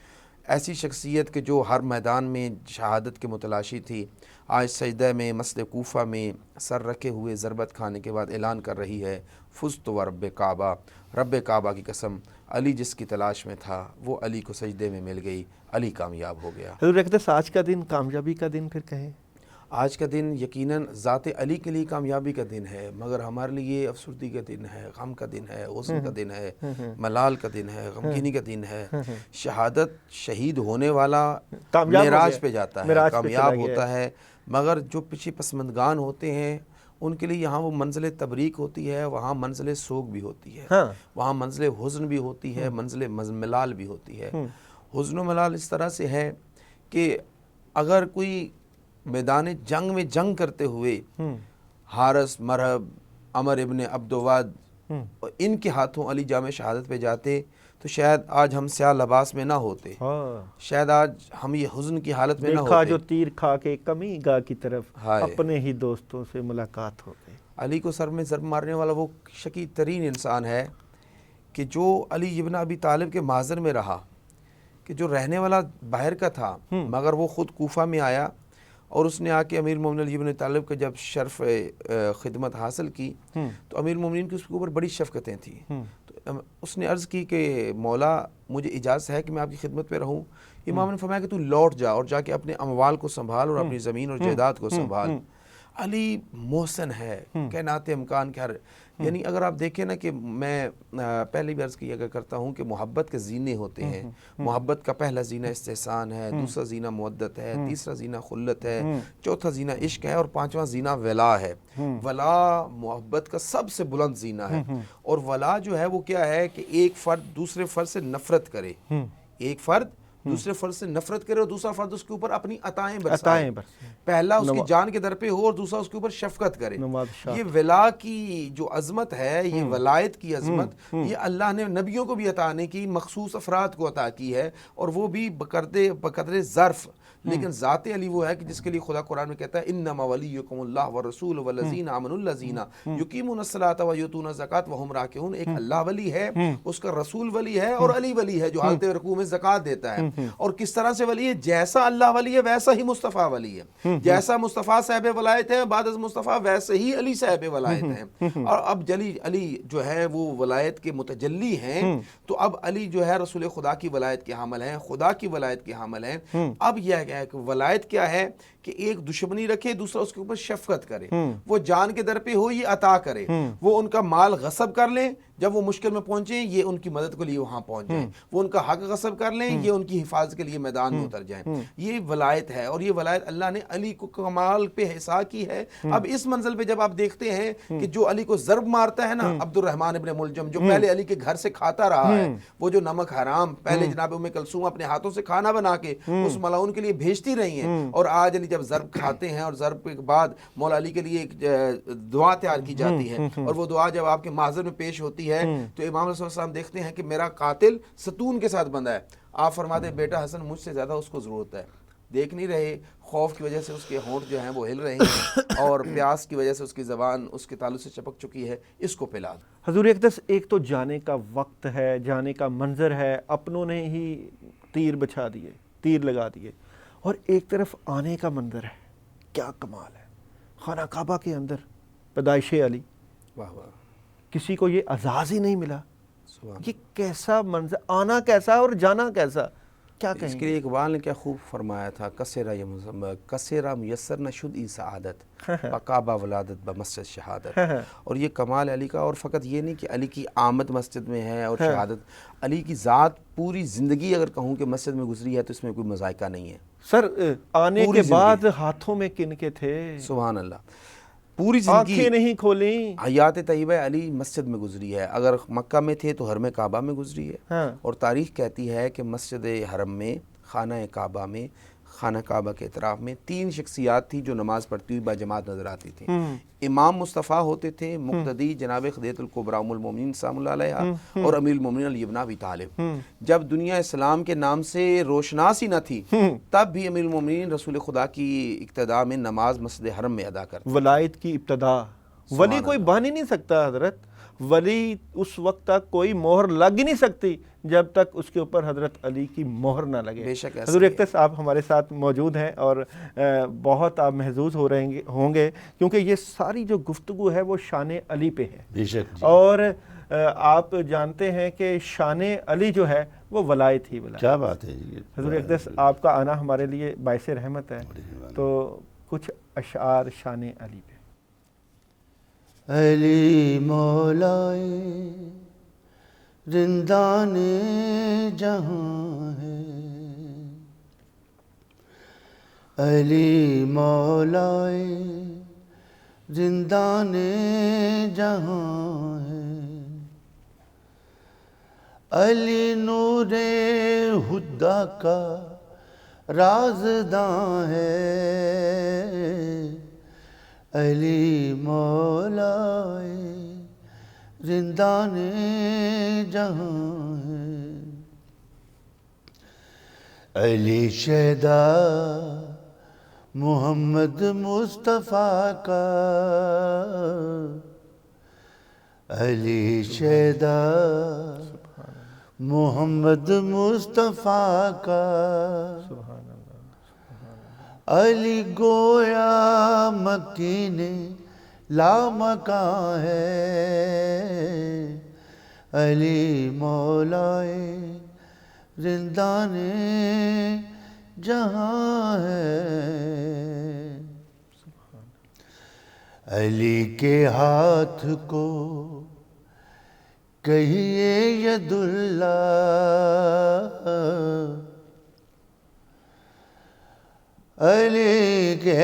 ایسی شخصیت کہ جو ہر میدان میں شہادت کے متلاشی تھی، آج سجدہ میں مسجد کوفہ میں سر رکھے ہوئے ضربت کھانے کے بعد اعلان کر رہی ہے فزت و رب کعبہ، رب کعبہ کی قسم، علی جس کی تلاش میں تھا وہ علی کو سجدے میں مل گئی، علی کامیاب ہو گیا۔
حضور اقدس آج کا دن کامیابی کا دن پھر کہیں؟
آج کا دن یقیناً ذات علی کے لیے کامیابی کا دن ہے، مگر ہمارے لیے افسردگی کا دن ہے، غم کا دن ہے، حزن کا دن ہے، ملال کا دن ہے، غمگینی کا دن ہے۔ شہادت شہید ہونے والا معراج پہ جاتا ہے، کامیاب ہوتا ہے، مگر جو پیچھے پسماندگان ہوتے ہیں ان کے لیے یہاں وہ منزل تبریک ہوتی ہے، وہاں منزل سوگ بھی ہوتی ہے، وہاں منزل حزن بھی ہوتی ہے، منزل ملال بھی ہوتی ہے۔ حزن و ملال اس طرح سے ہے کہ اگر کوئی میدان جنگ میں جنگ کرتے ہوئے حارث، مرہب، عمر ابن عبدود ان کے ہاتھوں علی جام شہادت پہ جاتے تو شاید آج ہم سیاہ لباس میں نہ ہوتے، شاید آج ہم یہ حزن کی حالت میں نہ
دیکھا
ہوتے۔
جو تیر کھا کے کمی گاہ کی طرف
ہائے،
اپنے ہی دوستوں سے ملاقات ہو گئی۔
علی کو سر میں ضرب مارنے والا وہ شقی ترین انسان ہے کہ جو علی ابن ابی طالب کے محضر میں رہا، کہ جو رہنے والا باہر کا تھا مگر وہ خود کوفہ میں آیا اور اس نے آ کے امیر المومنین علی ابن طالب کا جب شرف خدمت حاصل کی تو امیر المومنین کی اس کے اوپر بڑی شفقتیں تھیں۔ تو اس نے عرض کی کہ مولا مجھے اجازت ہے کہ میں آپ کی خدمت پہ رہوں؟ امام نے فرمایا کہ تو لوٹ جا اور جا کے اپنے اموال کو سنبھال اور اپنی زمین اور جائیداد کو سنبھال۔ علی محسن ہے، کائنات امکان کے ہر، یعنی اگر آپ دیکھیں نا کہ میں پہلے بھی عرض کیا کرتا ہوں کہ محبت کے زینے ہوتے ہیں، محبت کا پہلا زینہ استحسان ہے، دوسرا زینہ مودت ہے، تیسرا زینہ خلت ہے، چوتھا زینہ عشق ہے اور پانچواں زینہ ولا ہے۔ ولا محبت کا سب سے بلند زینہ ہے، اور ولا جو ہے وہ کیا ہے کہ ایک فرد دوسرے فرد سے نفرت کرے، ایک فرد دوسرے فرد سے نفرت کرے اور دوسرا فرد اس کے اوپر اپنی عطائیں برسائے، پہلا اس کی جان کے در پہ ہو اور دوسرا اس کے اوپر شفقت کرے۔ یہ ولا کی جو عظمت ہے، یہ ولایت کی عظمت، یہ اللہ نے نبیوں کو بھی عطا نہیں کی، مخصوص افراد کو عطا کی ہے، اور وہ بھی بقدر ظرف۔ لیکن ذات علی وہ ہے کہ جس کے لیے خدا قرآن میں کہتا ہے انما ولیکم اللہ والرسول والذین آمنوا الذین یقیمون الصلاۃ ویؤتون الزکاۃ وہم راکعون۔ ایک اللہ ولی ہے، اس کا رسول ولی ہے، اور علی ولی ہے جو حالت رکوع میں زکوٰۃ دیتا ہے۔ اور کس طرح سے ولی ہے؟ جیسا اللہ ولی ہے ویسا ہی مصطفیٰ ولی ہے، جیسا مصطفیٰ صاحب ولایت ہے بعد از مصطفیٰ ویسے ہی علی صاحب ولایت ہیں۔ اور اب علی جو ہے وہ ولایت کے متجلی ہیں، تو اب علی جو ہے رسول خدا کی ولایت کے حامل ہیں، خدا کی ولایت کے حامل ہیں۔ اب یہ ہے کہ ولایت کیا ہے کہ ایک دشمنی رکھے، دوسرا اس کے اوپر شفقت کرے، وہ جان کے در پہ ہو یہ عطا کرے، وہ ان کا مال غصب کر لیں، جب وہ مشکل میں پہنچیں یہ ان کی مدد کے لیے وہاں پہنچ جائیں، وہ ان کا حق غصب کر لیں یہ ان کی حفاظت کے لیے میدان میں اتر جائیں۔ یہ ولایت ہے، اور یہ ولایت اللہ نے علی کو کمال پہ احسا کی ہے۔ اب اس منزل پہ جب آپ دیکھتے ہیں کہ جو علی کو ضرب مارتا ہے نا عبد الرحمن ابن ملجم، جو پہلے علی کے گھر سے کھاتا رہا ہے، وہ جو نمک حرام پہلے جناب ام کلثوم اپنے ہاتھوں سے کھانا بنا کے اس ملعون کے لیے بھیجتی رہی ہیں، اور آج علی جب ضرب کھاتے ہیں اور ضرب کے بعد مولا علی کے لیے ایک دعا تیار کی جاتی ہے، اور وہ دعا جب آپ کے محضر میں پیش ہوتی ہے تو امام علیہ السلام دیکھتے ہیں کہ میرا قاتل ستون کے ساتھ بندھا ہے، آپ فرماتے ہیں بیٹا حسن مجھ سے زیادہ اس کو ضرورت ہے، دیکھ نہیں رہے خوف کی وجہ سے اس کے ہونٹ جو ہیں وہ ہل رہے ہیں اور پیاس کی وجہ سے اس کی زبان اس کے تالو سے چپک چکی ہے، اس کو پلا دو۔
حضور اقدس، ایک تو جانے کا وقت ہے، جانے کا منظر ہے، اپنوں نے ہی تیر بچھا دیے، تیر لگا دیے، اور ایک طرف آنے کا منظر ہے، کیا کمال ہے، خانہ کعبہ کے اندر پیدائش علی،
واہ واہ،
کسی کو یہ اعزاز ہی نہیں ملا، یہ کیسا منظر، آنا کیسا اور جانا کیسا، کیا کہیں
اس کے لیے اقبال نے کیا خوب فرمایا تھا، کسیرا میسر نشد ای سعادت بکعبہ ولادت بمسجد شہادت۔ اور یہ کمال علی کا، اور فقط یہ نہیں کہ علی کی آمد مسجد میں ہے اور شہادت، علی کی ذات پوری زندگی اگر کہوں کہ مسجد میں گزری ہے تو اس میں کوئی مذائقہ نہیں ہے۔
سر آنے کے بعد ہاتھوں میں کن کے تھے،
سبحان اللہ، پوری زندگی
آنکھیں نہیں کھولیں،
حیات طیبہ علی مسجد میں گزری ہے، اگر مکہ میں تھے تو حرم کعبہ میں گزری ہے، اور تاریخ کہتی ہے کہ مسجد حرم میں، خانہ کعبہ میں، خانہ کعبہ کے اطراف میں 3 شخصیات تھی جو نماز پڑھتی ہوئی باجماعت نظر آتی تھی۔ امام مصطفیٰ ہوتے تھے، مقتدی جناب خدیجۃ الکبریٰ ام المومنین سلام اللہ علیہا، اور امیر المومنین علی بن ابی طالب۔ جب دنیا اسلام کے نام سے روشناس ہی نہ تھی تب بھی امیر المومنین رسول خدا کی اقتداء میں نماز مسجد حرم میں ادا کرتے۔
ولایت کی ابتدا، ولی کوئی بن ہی نہیں سکتا حضرت، ولی اس وقت تک کوئی مہر لگ ہی نہیں سکتی جب تک اس کے اوپر حضرت علی کی مہر نہ لگے۔
بے شک
حضور اقدس آپ ہمارے ساتھ موجود ہیں اور بہت آپ محظوظ ہوں گے کیونکہ یہ ساری جو گفتگو ہے وہ شان علی پہ ہے،
بے شک جی۔
اور آپ جانتے ہیں کہ شان علی جو ہے وہ ولایت ہی ولایت۔
کیا بات ہے جی،
حضور اقدس آپ کا آنا ہمارے لیے باعث رحمت ہے، تو کچھ اشعار شان علی پہ۔
علی مولائے رندان جہاں ہے، علی مولائے رندان جہاں ہے، علی نور ہدا کا رازداں ہے، علی مولائے زندان جہاں ہے، علی شہدا محمد مصطفیٰ کا، علی شہدا محمد مصطفیٰ کا، علی گویا مکین لامکاں ہے، علی مولائے زندان جہاں ہے، علی کے ہاتھ کو کہیے ید اللہ، علی کے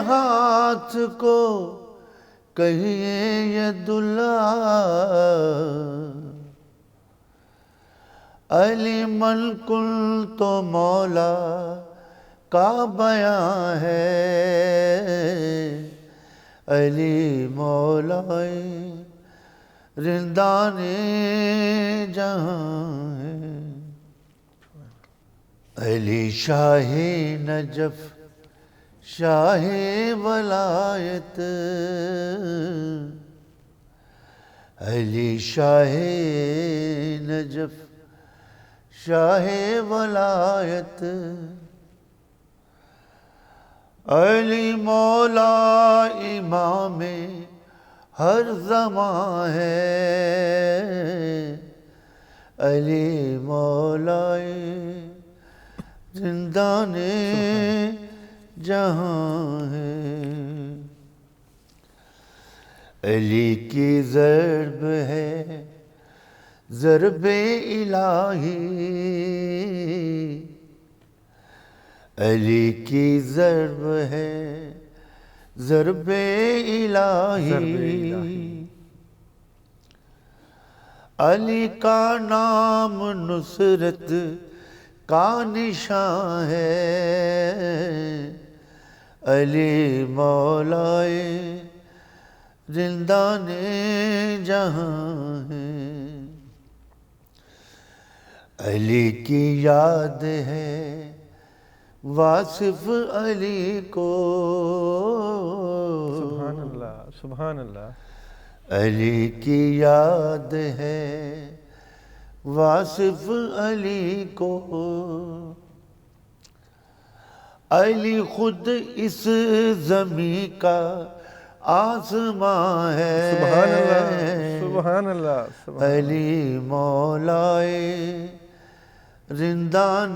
ہاتھ کو کہیے ید اللہ، علی من کل تو مولا کا بیان ہے، علی مولائے زندان جہاں ہے، علی شاہ نجف شاہ ولایت، علی شاہ نجف شاہ ولایت، علی مولا امام ہر زمان ہے، علی مولائے زندان جہاں ہے، علی کی ضرب ہے ضرب الہی، علی کی ضرب ہے ضرب الہی، علی کا نام نصرت کا نشان ہے، علی مولائے زندان جہاں ہے، علی کی یاد ہے واصف علی کو،
سبحان اللہ سبحان اللہ،
علی کی یاد ہے واصف علی کو، علی خود اس زمین کا آسمان ہے،
سبحان اللہ سبحان اللہ سبحان اللہ،
علی مولائے زندان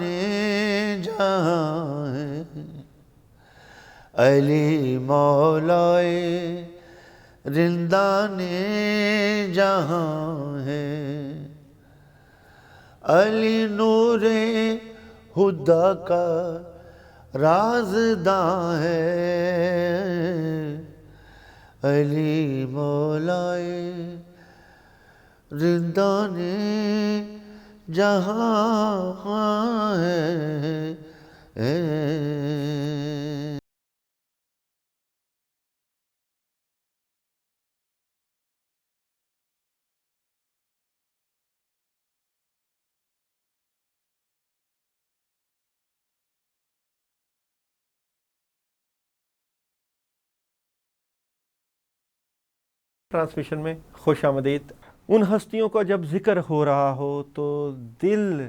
جہاں ہے، علی مولائے زندان جہاں ہے، علی نور ہدا کا رازداں ہے، علی مولائے زندان جہاں ہے۔
ٹرانسمیشن میں خوش آمدید۔ ان ہستیوں کا جب ذکر ہو رہا ہو تو دل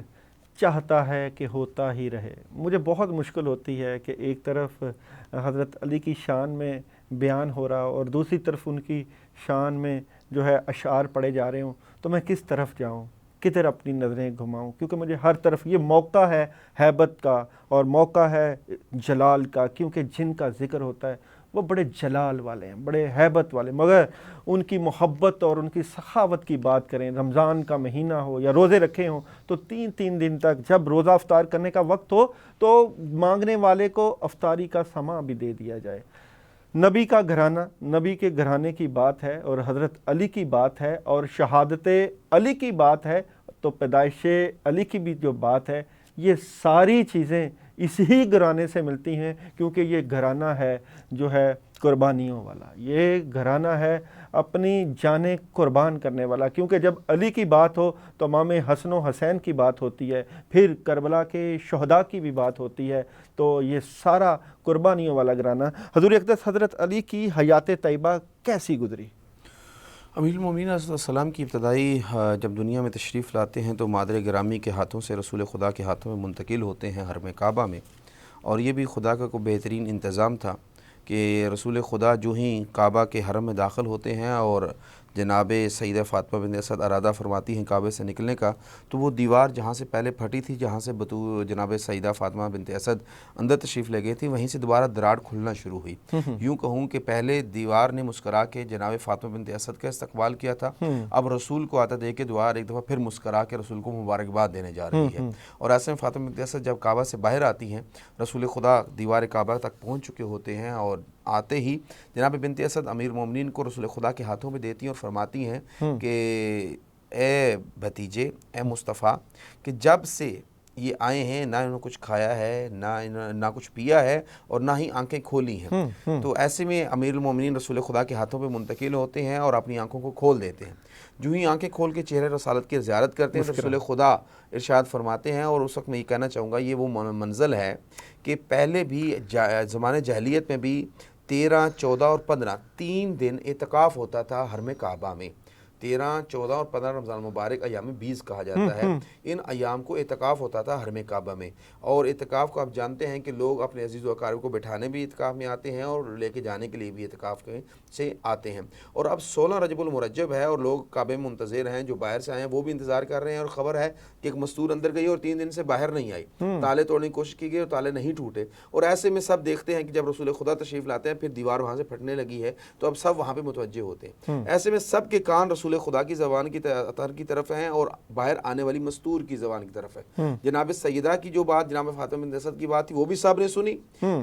چاہتا ہے کہ ہوتا ہی رہے۔ مجھے بہت مشکل ہوتی ہے کہ ایک طرف حضرت علی کی شان میں بیان ہو رہا ہو اور دوسری طرف ان کی شان میں جو ہے اشعار پڑھے جا رہے ہوں، تو میں کس طرف جاؤں، کدھر اپنی نظریں گھماؤں، کیونکہ مجھے ہر طرف یہ موقع ہے ہیبت کا اور موقع ہے جلال کا، کیونکہ جن کا ذکر ہوتا ہے وہ بڑے جلال والے ہیں، بڑے ہیبت والے، مگر ان کی محبت اور ان کی سخاوت کی بات کریں، رمضان کا مہینہ ہو یا روزے رکھے ہوں تو تین دن تک جب روزہ افطار کرنے کا وقت ہو تو مانگنے والے کو افطاری کا سماں بھی دے دیا جائے۔ نبی کا گھرانہ، نبی کے گھرانے کی بات ہے اور حضرت علی کی بات ہے اور شہادت علی کی بات ہے، تو پیدائش علی کی بھی جو بات ہے یہ ساری چیزیں اسی گھرانے سے ملتی ہیں، کیونکہ یہ گھرانہ ہے جو ہے قربانیوں والا، یہ گھرانہ ہے اپنی جانیں قربان کرنے والا، کیونکہ جب علی کی بات ہو تو امام حسن و حسین کی بات ہوتی ہے، پھر کربلا کے شہداء کی بھی بات ہوتی ہے، تو یہ سارا قربانیوں والا گھرانہ۔ حضور اقدس حضرت علی کی حیات طیبہ کیسی گزری؟
امیر المومنین علیہ السلام کی ابتدائی جب دنیا میں تشریف لاتے ہیں تو مادر گرامی کے ہاتھوں سے رسول خدا کے ہاتھوں میں منتقل ہوتے ہیں حرم کعبہ میں، اور یہ بھی خدا کا کوئی بہترین انتظام تھا کہ رسول خدا جو ہی کعبہ کے حرم میں داخل ہوتے ہیں اور جناب سیدہ فاطمہ بنت اسد ارادہ فرماتی ہیں کعبے سے نکلنے کا، تو وہ دیوار جہاں سے پہلے پھٹی تھی، جہاں سے جناب سیدہ فاطمہ بنت اسد اندر تشریف لے گئی تھی، وہیں سے دوبارہ دراڑ کھلنا شروع ہوئی۔ یوں کہوں کہ پہلے دیوار نے مسکرا کے جناب فاطمہ بنت اسد کا استقبال کیا تھا، اب رسول کو آتا دے کے دیوار ایک دفعہ پھر مسکرا کے رسول کو مبارکباد دینے جا رہی ہے۔ اور ایسے میں فاطمہ بنت اسد جب کعبہ سے باہر آتی ہیں، رسول خدا دیوار کعبہ تک پہنچ چکے ہوتے ہیں، اور آتے ہی جناب بنت اسد امیر المومنین کو رسول خدا کے ہاتھوں میں دیتی ہیں اور فرماتی ہیں کہ اے بھتیجے، اے مصطفیٰ، کہ جب سے یہ آئے ہیں نہ انہوں نے کچھ کھایا ہے، نہ کچھ پیا ہے، اور نہ ہی آنکھیں کھولی ہیں۔ تو ایسے میں امیر المومنین رسول خدا کے ہاتھوں پہ منتقل ہوتے ہیں اور اپنی آنکھوں کو کھول دیتے ہیں۔ جو ہی آنکھیں کھول کے چہرے رسالت کی زیارت کرتے ہیں، رسول خدا ارشاد فرماتے ہیں، اور اس وقت میں یہ کہنا چاہوں گا یہ وہ منزل ہے کہ پہلے بھی زمانے جاہلیت میں بھی 13، 14 اور 15 3 دن اعتکاف ہوتا تھا حرم کعبہ میں۔ 13، 14 اور 15 رمضان مبارک ایام 20 کہا جاتا ہے، ان ایام کو اعتکاف ہوتا تھا حرم کعبہ میں۔ اور اعتکاف کو آپ جانتے ہیں کہ لوگ اپنے عزیز و اقارب کو بٹھانے بھی اعتکاف میں آتے ہیں اور لے کے جانے کے لیے بھی اعتکاف سے آتے ہیں۔ اور اب 16 رجب المرجب ہے اور لوگ کعبے میں منتظر ہیں، جو باہر سے آئے ہیں وہ بھی انتظار کر رہے ہیں، اور خبر ہے کہ ایک مستور اندر گئی اور 3 دن سے باہر نہیں آئی، تالے توڑنے کی کوشش کی گئی اور تالے نہیں ٹوٹے۔ اور ایسے میں سب دیکھتے ہیں کہ جب رسول خدا تشریف لاتے ہیں پھر دیوار وہاں سے پھٹنے لگی ہے، تو اب سب وہاں پہ متوجہ ہوتے ہیں۔ ایسے میں سب کے کان رسول خدا کی زبان کی اطہر کی طرف ہیں اور باہر آنے والی مستور کی زبان کی طرف ہے۔ جناب سیدہ کی جو بات، جناب فاطمہ بنت اسد کی بات تھی، وہ بھی سب نے سنی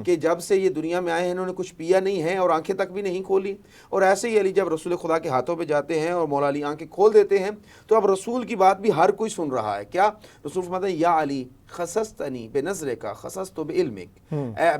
کہ جب سے یہ دنیا میں آئے ہیں انہوں نے کچھ پیا نہیں ہے اور آنکھیں تک بھی نہیں کھولی۔ اور ایسے ہی علی جب رسول خدا کے ہاتھوں پہ جاتے ہیں اور مولا علی آنکھیں کھول دیتے ہیں، تو اب رسول کی بات بھی ہر کوئی سن رہا ہے۔ کیا رسول فرماتے ہیں یا علی خصصتنی بنظرک خصصت بعلمک،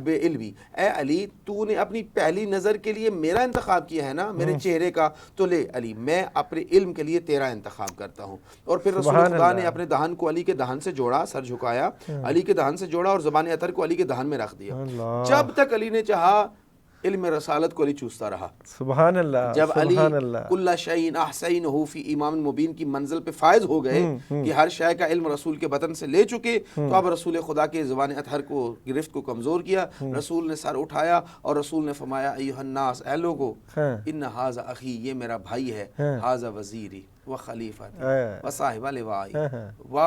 بے علمی، اے علی تو نے اپنی پہلی نظر کے لیے میرا انتخاب کیا ہے نا، میرے چہرے کا، تو لے علی میں اپنے علم کے لیے تیرا انتخاب کرتا ہوں۔ اور پھر رسول خدا نے اپنے دہن کو علی کے دہن سے جوڑا، سر جھکایا، علی کے دہن سے جوڑا اور زبان اطہر کو علی کے دہن میں رکھ دیا۔ جب تک علی نے چاہا علم رسالت کو علی چوستا رہا۔
سبحان اللہ،
جب علی
سبحان اللہ،
کل شیء احصینہ فی امام مبین کی منزل پہ فائز ہو گئے کہ ہر شے کا علم رسول کے بطن سے لے چکے، تو اب رسول خدا کے زبان اطہر کو گرفت کو کمزور کیا، رسول نے سر اٹھایا اور رسول نے فرمایا ایھا الناس، اے لوگو، ان ھذا اخی، یہ میرا بھائی ہے، ھذا وزیری و خلیفتی و صاحب لوائی و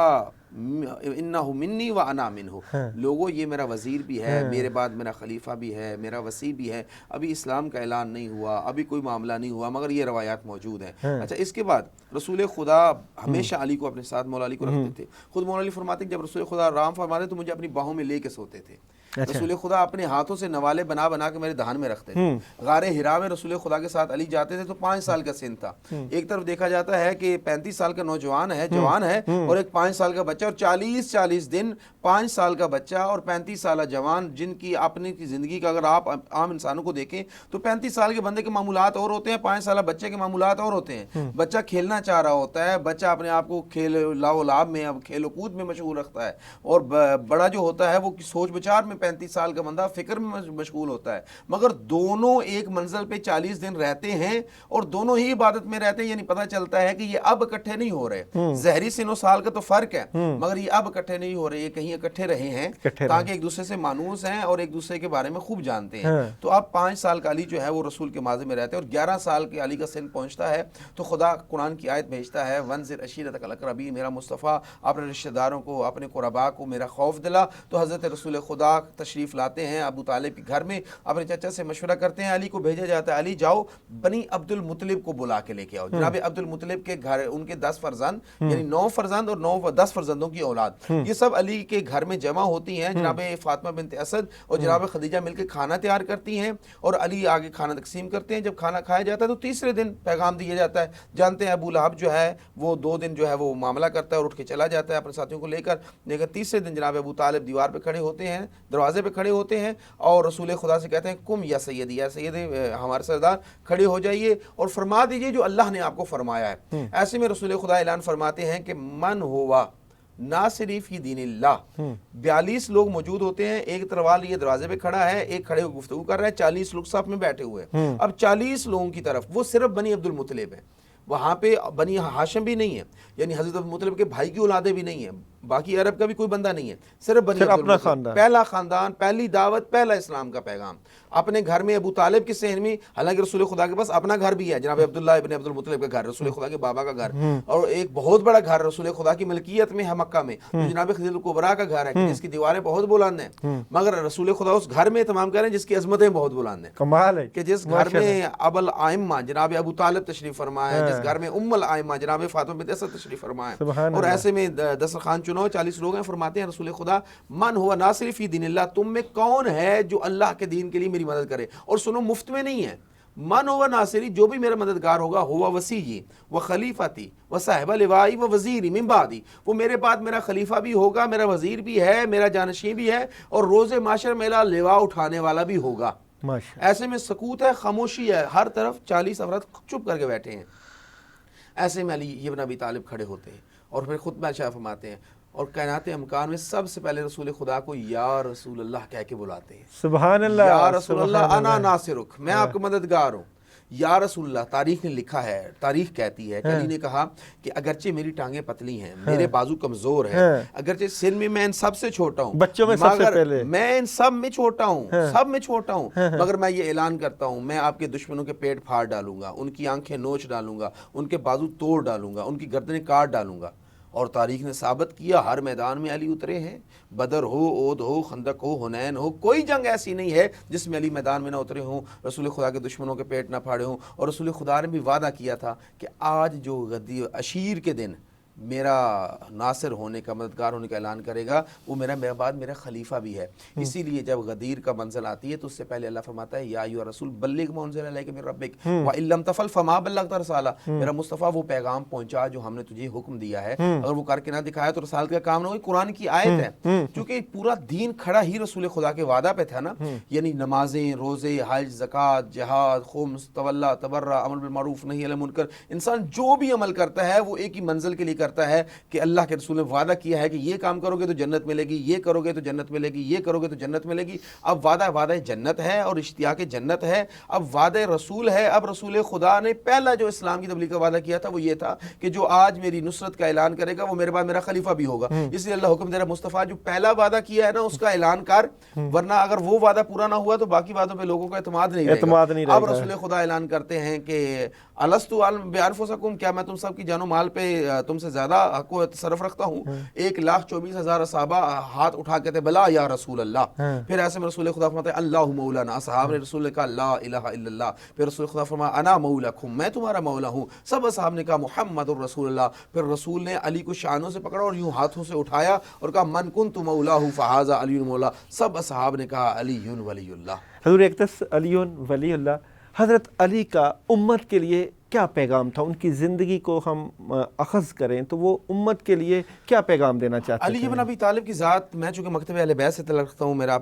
انہ منی و انا منہ، لوگو یہ میرا وزیر بھی ہے، میرے بعد میرا خلیفہ بھی ہے، میرا وصی بھی ہے۔ ابھی اسلام کا اعلان نہیں ہوا، ابھی کوئی معاملہ نہیں ہوا، مگر یہ روایات موجود ہیں۔ اچھا، اس کے بعد رسول خدا ہمیشہ علی کو اپنے ساتھ، مولا علی کو رکھتے تھے۔ خود مولا علی فرماتے ہیں جب رسول خدا آرام فرماتے تو مجھے اپنی باہوں میں لے کے سوتے تھے۔ رسول خدا اپنے ہاتھوں سے نوالے بنا بنا کے میرے دہان میں رکھتے تھے۔ غار ہرا میں رسول خدا کے ساتھ علی جاتے تھے تو 5 سال کا سن تھا۔ ایک طرف دیکھا جاتا ہے کہ 35 سال کا نوجوان ہے، جوان ہے، اور ایک 5 سال کا بچہ، اور 40 دن 5 سال کا بچہ اور 35 سالہ جوان، جن کی اپنی کی زندگی کا اگر آپ عام انسانوں کو دیکھیں تو 35 سال کے بندے کے معمولات اور ہوتے ہیں، 5 سالہ بچے کے معمولات اور ہوتے ہیں۔ بچہ کھیلنا چاہ رہا ہوتا ہے، بچہ اپنے آپ کو کھیل لاو لعب میں، اب کھیل و کود میں مشغول رکھتا ہے، اور بڑا جو ہوتا ہے وہ سوچ بچار میں، 35 سال کا بندہ فکر میں مشغول ہوتا ہے۔ مگر دونوں ایک منزل پہ 40 دن رہتے ہیں اور دونوں ہی عبادت میں رہتے ہیں، یعنی پتہ چلتا ہے کہ یہ اب اکٹھے نہیں ہو رہے۔ ظہری سن و سال کا تو فرق ہے، مگر یہ اب اکٹھے نہیں ہو رہے، یہ کہیں اکٹھے رہے ہیں تاکہ ایک دوسرے سے مانوس ہیں اور ایک دوسرے کے بارے میں خوب جانتے ہیں۔ تو اب 5 سال کا علی جو ہے وہ رسول کے ماضی میں رہتے ہیں، اور 11 سال کے علی کا سن پہنچتا ہے تو خدا قرآن کی آیت بھیجتا ہے، وانذر عشیرتک الاقربین، میرا مصطفیٰ اپنے رشتہ داروں کو، اپنے قربا کو میرا خوف دلا۔ تو حضرت رسول خدا تشریف لاتے ہیں ابو طالب کے گھر میں، اپنے چچا سے مشورہ کرتے ہیں، علی کو بھیجا جاتا ہے، علی جاؤ بنی عبد المطلب کو بلا کے لے کے آؤ۔ جناب عبد المطلب کے گھر ان کے 10 فرزند یعنی 9 فرزند اور 10 فرزندوں کی اولاد، یہ سب علی کے گھر میں جمع ہوتی ہیں۔ جناب فاطمہ بنت اسد اور جناب خدیجہ مل کے کھانا تیار کرتی ہیں اور علی آگے کھانا تقسیم کرتے ہیں۔ جب کھانا کھایا جاتا ہے تو تیسرے دن پیغام دیا جاتا ہے۔ جانتے ہیں ابو لہب جو ہے وہ 2 دن جو ہے وہ معاملہ کرتا ہے اور اٹھ کے چلا جاتا ہے اپنے ساتھیوں کو لے کر، لیکن تیسرے دن جناب ابو طالب دیوار پہ کھڑے ہوتے ہیں، دروازے پہ کھڑے ہوتے ہیں اور رسول خدا سے کہتے ہیں کم یا سیدی، یا سید ہمارے سردار کھڑے ہو جائیے اور فرما دیجئے جو اللہ نے آپ کو فرمایا ہے۔ ایسے میں رسول خدا اعلان فرماتے ہیں کہ من ہوا ناصری فی دین اللہ، 42 لوگ موجود ہوتے ہیں، ایک تروال یہ دروازے پہ کھڑا ہے، ایک کھڑے ہو گفتگو کر رہا ہے، 40 لوگ صف میں بیٹھے ہوئے ہیں۔ اب 40 لوگوں کی طرف وہ صرف بنی عبد المطلب ہے، وہاں پہ بنی ہاشم بھی نہیں ہے، یعنی حضرت عبد المطلب کے بھائی کی اولادیں بھی نہیں ہیں، باقی عرب کا بھی کوئی بندہ نہیں ہے، صرف بنی عبد المطلب، پہلا خاندان، پہلی دعوت، پہلا اسلام کا پیغام اپنے گھر میں ابو طالب کے صحن میں، حالانکہ رسول خدا کے پاس اپنا گھر بھی ہے، جناب عبداللہ ابن عبد المطلب کا گھر، رسول خدا کے بابا کا گھر، اور ایک بہت بڑا گھر رسول خدا کی ملکیت میں ہے مکہ میں، جو جناب خدیجہ الکبریٰ کا گھر ہے جس کی دیواریں بہت بلند ہیں، مگر رسول خدا اس گھر میں تمام کر رہے ہیں جس کی عظمتیں بہت بلند ہیں،
کمال ہے
کہ جس گھر میں ابو الائمہ جناب ابو طالب تشریف فرمایا ہے، جس گھر میں ام الائمہ جناب فاطمہ بنت اسد تشریف فرمایا ہے، اور ایسے میں دسترخوان چنو، 40 لوگ ہیں، فرماتے ہیں رسول خدا من ہوا ناصر فی دین اللہ، تم میں کون ہے جو اللہ کے دین کے لیے میری مدد کرے، اور سنو مفت میں نہیں ہے، من ہوا ناصری، جو بھی میرا مددگار ہوگا، ہوا وسیعی و خلیفتی و صاحب لوائی و وزیری من بعدی، وہ میرے بعد میرا خلیفہ بھی ہوگا، میرا وزیر بھی ہے، میرا جانشین بھی ہے، اور روز محشر میرا لوا اٹھانے والا بھی ہوگا۔ ایسے میں سکوت ہے، خاموشی ہے، ہر طرف 40 افراد چپ کر کے بیٹھے ہیں۔ ایسے میں علی ابن ابی طالب کھڑے ہوتے ہیں اور پھر خطبہ ارشاد فرماتے ہیں، اور کائنات امکان میں سب سے پہلے رسول خدا کو یا رسول اللہ کہہ کے بلاتے ہیں۔
سبحان اللہ،
یا رسول اللہ انا ناصرک، میں آپ کا مددگار ہوں۔ یا رسول اللہ، تاریخ نے لکھا ہے، تاریخ کہتی ہے کہ علی نے کہا کہ اگرچہ میری ٹانگیں پتلی ہیں، میرے بازو کمزور ہیں، اگرچہ سن میں ان سب سے چھوٹا ہوں،
بچوں میں سب سے پہلے
میں ان سب میں چھوٹا ہوں، سب میں چھوٹا ہوں، مگر میں یہ اعلان کرتا ہوں میں آپ کے دشمنوں کے پیٹ پھاڑ ڈالوں گا، ان کی آنکھیں نوچ ڈالوں گا، ان کے بازو توڑ ڈالوں گا، ان کی گردنیں کاٹ ڈالوں گا۔ اور تاریخ نے ثابت کیا، ہر میدان میں علی اترے ہیں، بدر ہو، اود ہو، خندق ہو، حنین ہو، کوئی جنگ ایسی نہیں ہے جس میں علی میدان میں نہ اترے ہوں، رسول خدا کے دشمنوں کے پیٹ نہ پھاڑے ہوں۔ اور رسول خدا نے بھی وعدہ کیا تھا کہ آج جو غدیر عشیر کے دن میرا ناصر ہونے کا، مددگار ہونے کا اعلان کرے گا، وہ میرے بعد میرا خلیفہ بھی ہے۔ اسی لیے جب غدیر کا منزل آتی ہے تو اس سے پہلے اللہ فرماتا ہے یا ایھا رسول بلغ ما انزل الیک من ربک وان لم تفعل فما بلغت رسالہ، میرا مصطفیٰ وہ پیغام پہنچا جو ہم نے تجھے حکم دیا ہے، اگر وہ کر کے نہ دکھایا تو رسالت کا کام نہ ہوئی۔ قرآن کی آیت ہے، چونکہ پورا دین کھڑا ہی رسول خدا کے وعدہ پہ تھا نا، یعنی نمازیں، روزے، حج، زکوٰۃ، جہاد، خمس، تولا، تبرع، امر بالمعروف نہی عن المنکر، انسان جو بھی عمل کرتا ہے وہ ایک ہی منزل کے لیے کرتا ہے کہ اللہ کے رسول نے وعدہ کیا ہے کہ یہ کام کرو گے تو جنت ملے گی، یہ کرو گے تو جنت ملے گی، یہ کرو گے تو جنت ملے گی۔ اب وعدہ جنت ہے اور اشتیاق جنت ہے، اب وعدہ رسول ہے۔ اب رسول خدا نے پہلا جو اسلام کی تبلیغ کا وعدہ کیا تھا وہ یہ تھا کہ جو آج میری نصرت کا اعلان کرے گا وہ میرے بعد میرا خلیفہ بھی ہوگا۔ اس لیے اللہ حکم دے رہا مصطفیٰ جو پہلا وعدہ کیا ہے نا اس کا اعلان کر، ورنہ اگر وہ وعدہ پورا نہ ہوا تو باقی وعدوں پہ لوگوں کا اعتماد نہیں رہے گا۔ اب رسول خدا اعلان کرتے ہیں کہ الستو بانفسکم، کیا میں تم سب کی جان و مال پہ تم سے زیادہ حق و تصرف رکھتا ہوں؟ 1,24,000 صحابہ ہاتھ اٹھا کے تھے بلا یا رسول اللہ۔ پھر ایسے میں رسول خدا فرماتے ہیں اللہ مولانا، صحابہ نے رسول نے کہا لا الہ الا اللہ۔ پھر رسول خدا فرمایا انا مولاکم، میں تمہارا مولا ہوں۔ سب صحابہ نے کہا محمد الرسول اللہ۔ پھر رسول نے علی کو شانوں سے پکڑا اور یوں ہاتھوں سے اٹھایا اور کہا من کنت مولاه فهذا علی مولا۔ سب صحابہ نے کہا علی ولی اللہ۔
حضور اقدس علی ولی اللہ، حضرت علی کا امت کے لیے کیا پیغام تھا؟ ان کی زندگی کو ہم اخذ کریں تو وہ امت کے لیے کیا پیغام دینا چاہتے
علی بن ابی طالب کی ذات، میں چونکہ مکتب اہل بیت سے تعلق رکھتا ہوں، میرا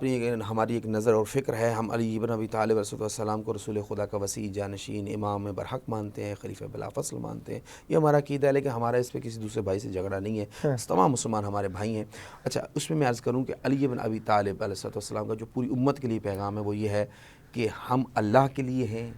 ہماری ایک نظر اور فکر ہے، ہم علی بن ابی طالب علیہ السلام کو رسول خدا کا وسیع جانشین، امام برحق مانتے ہیں، خلیفہ بلا فصل مانتے ہیں، یہ ہمارا عقیدہ ہے، لیکن ہمارا اس پہ کسی دوسرے بھائی سے جھگڑا نہیں ہے، تمام مسلمان ہمارے بھائی ہیں۔ اچھا، اس میں عرض کروں کہ علی بن ابی طالب علیہ السلام کا جو پوری امت کے لیے پیغام ہے وہ یہ ہے کہ ہم اللہ کے لیے ہیں،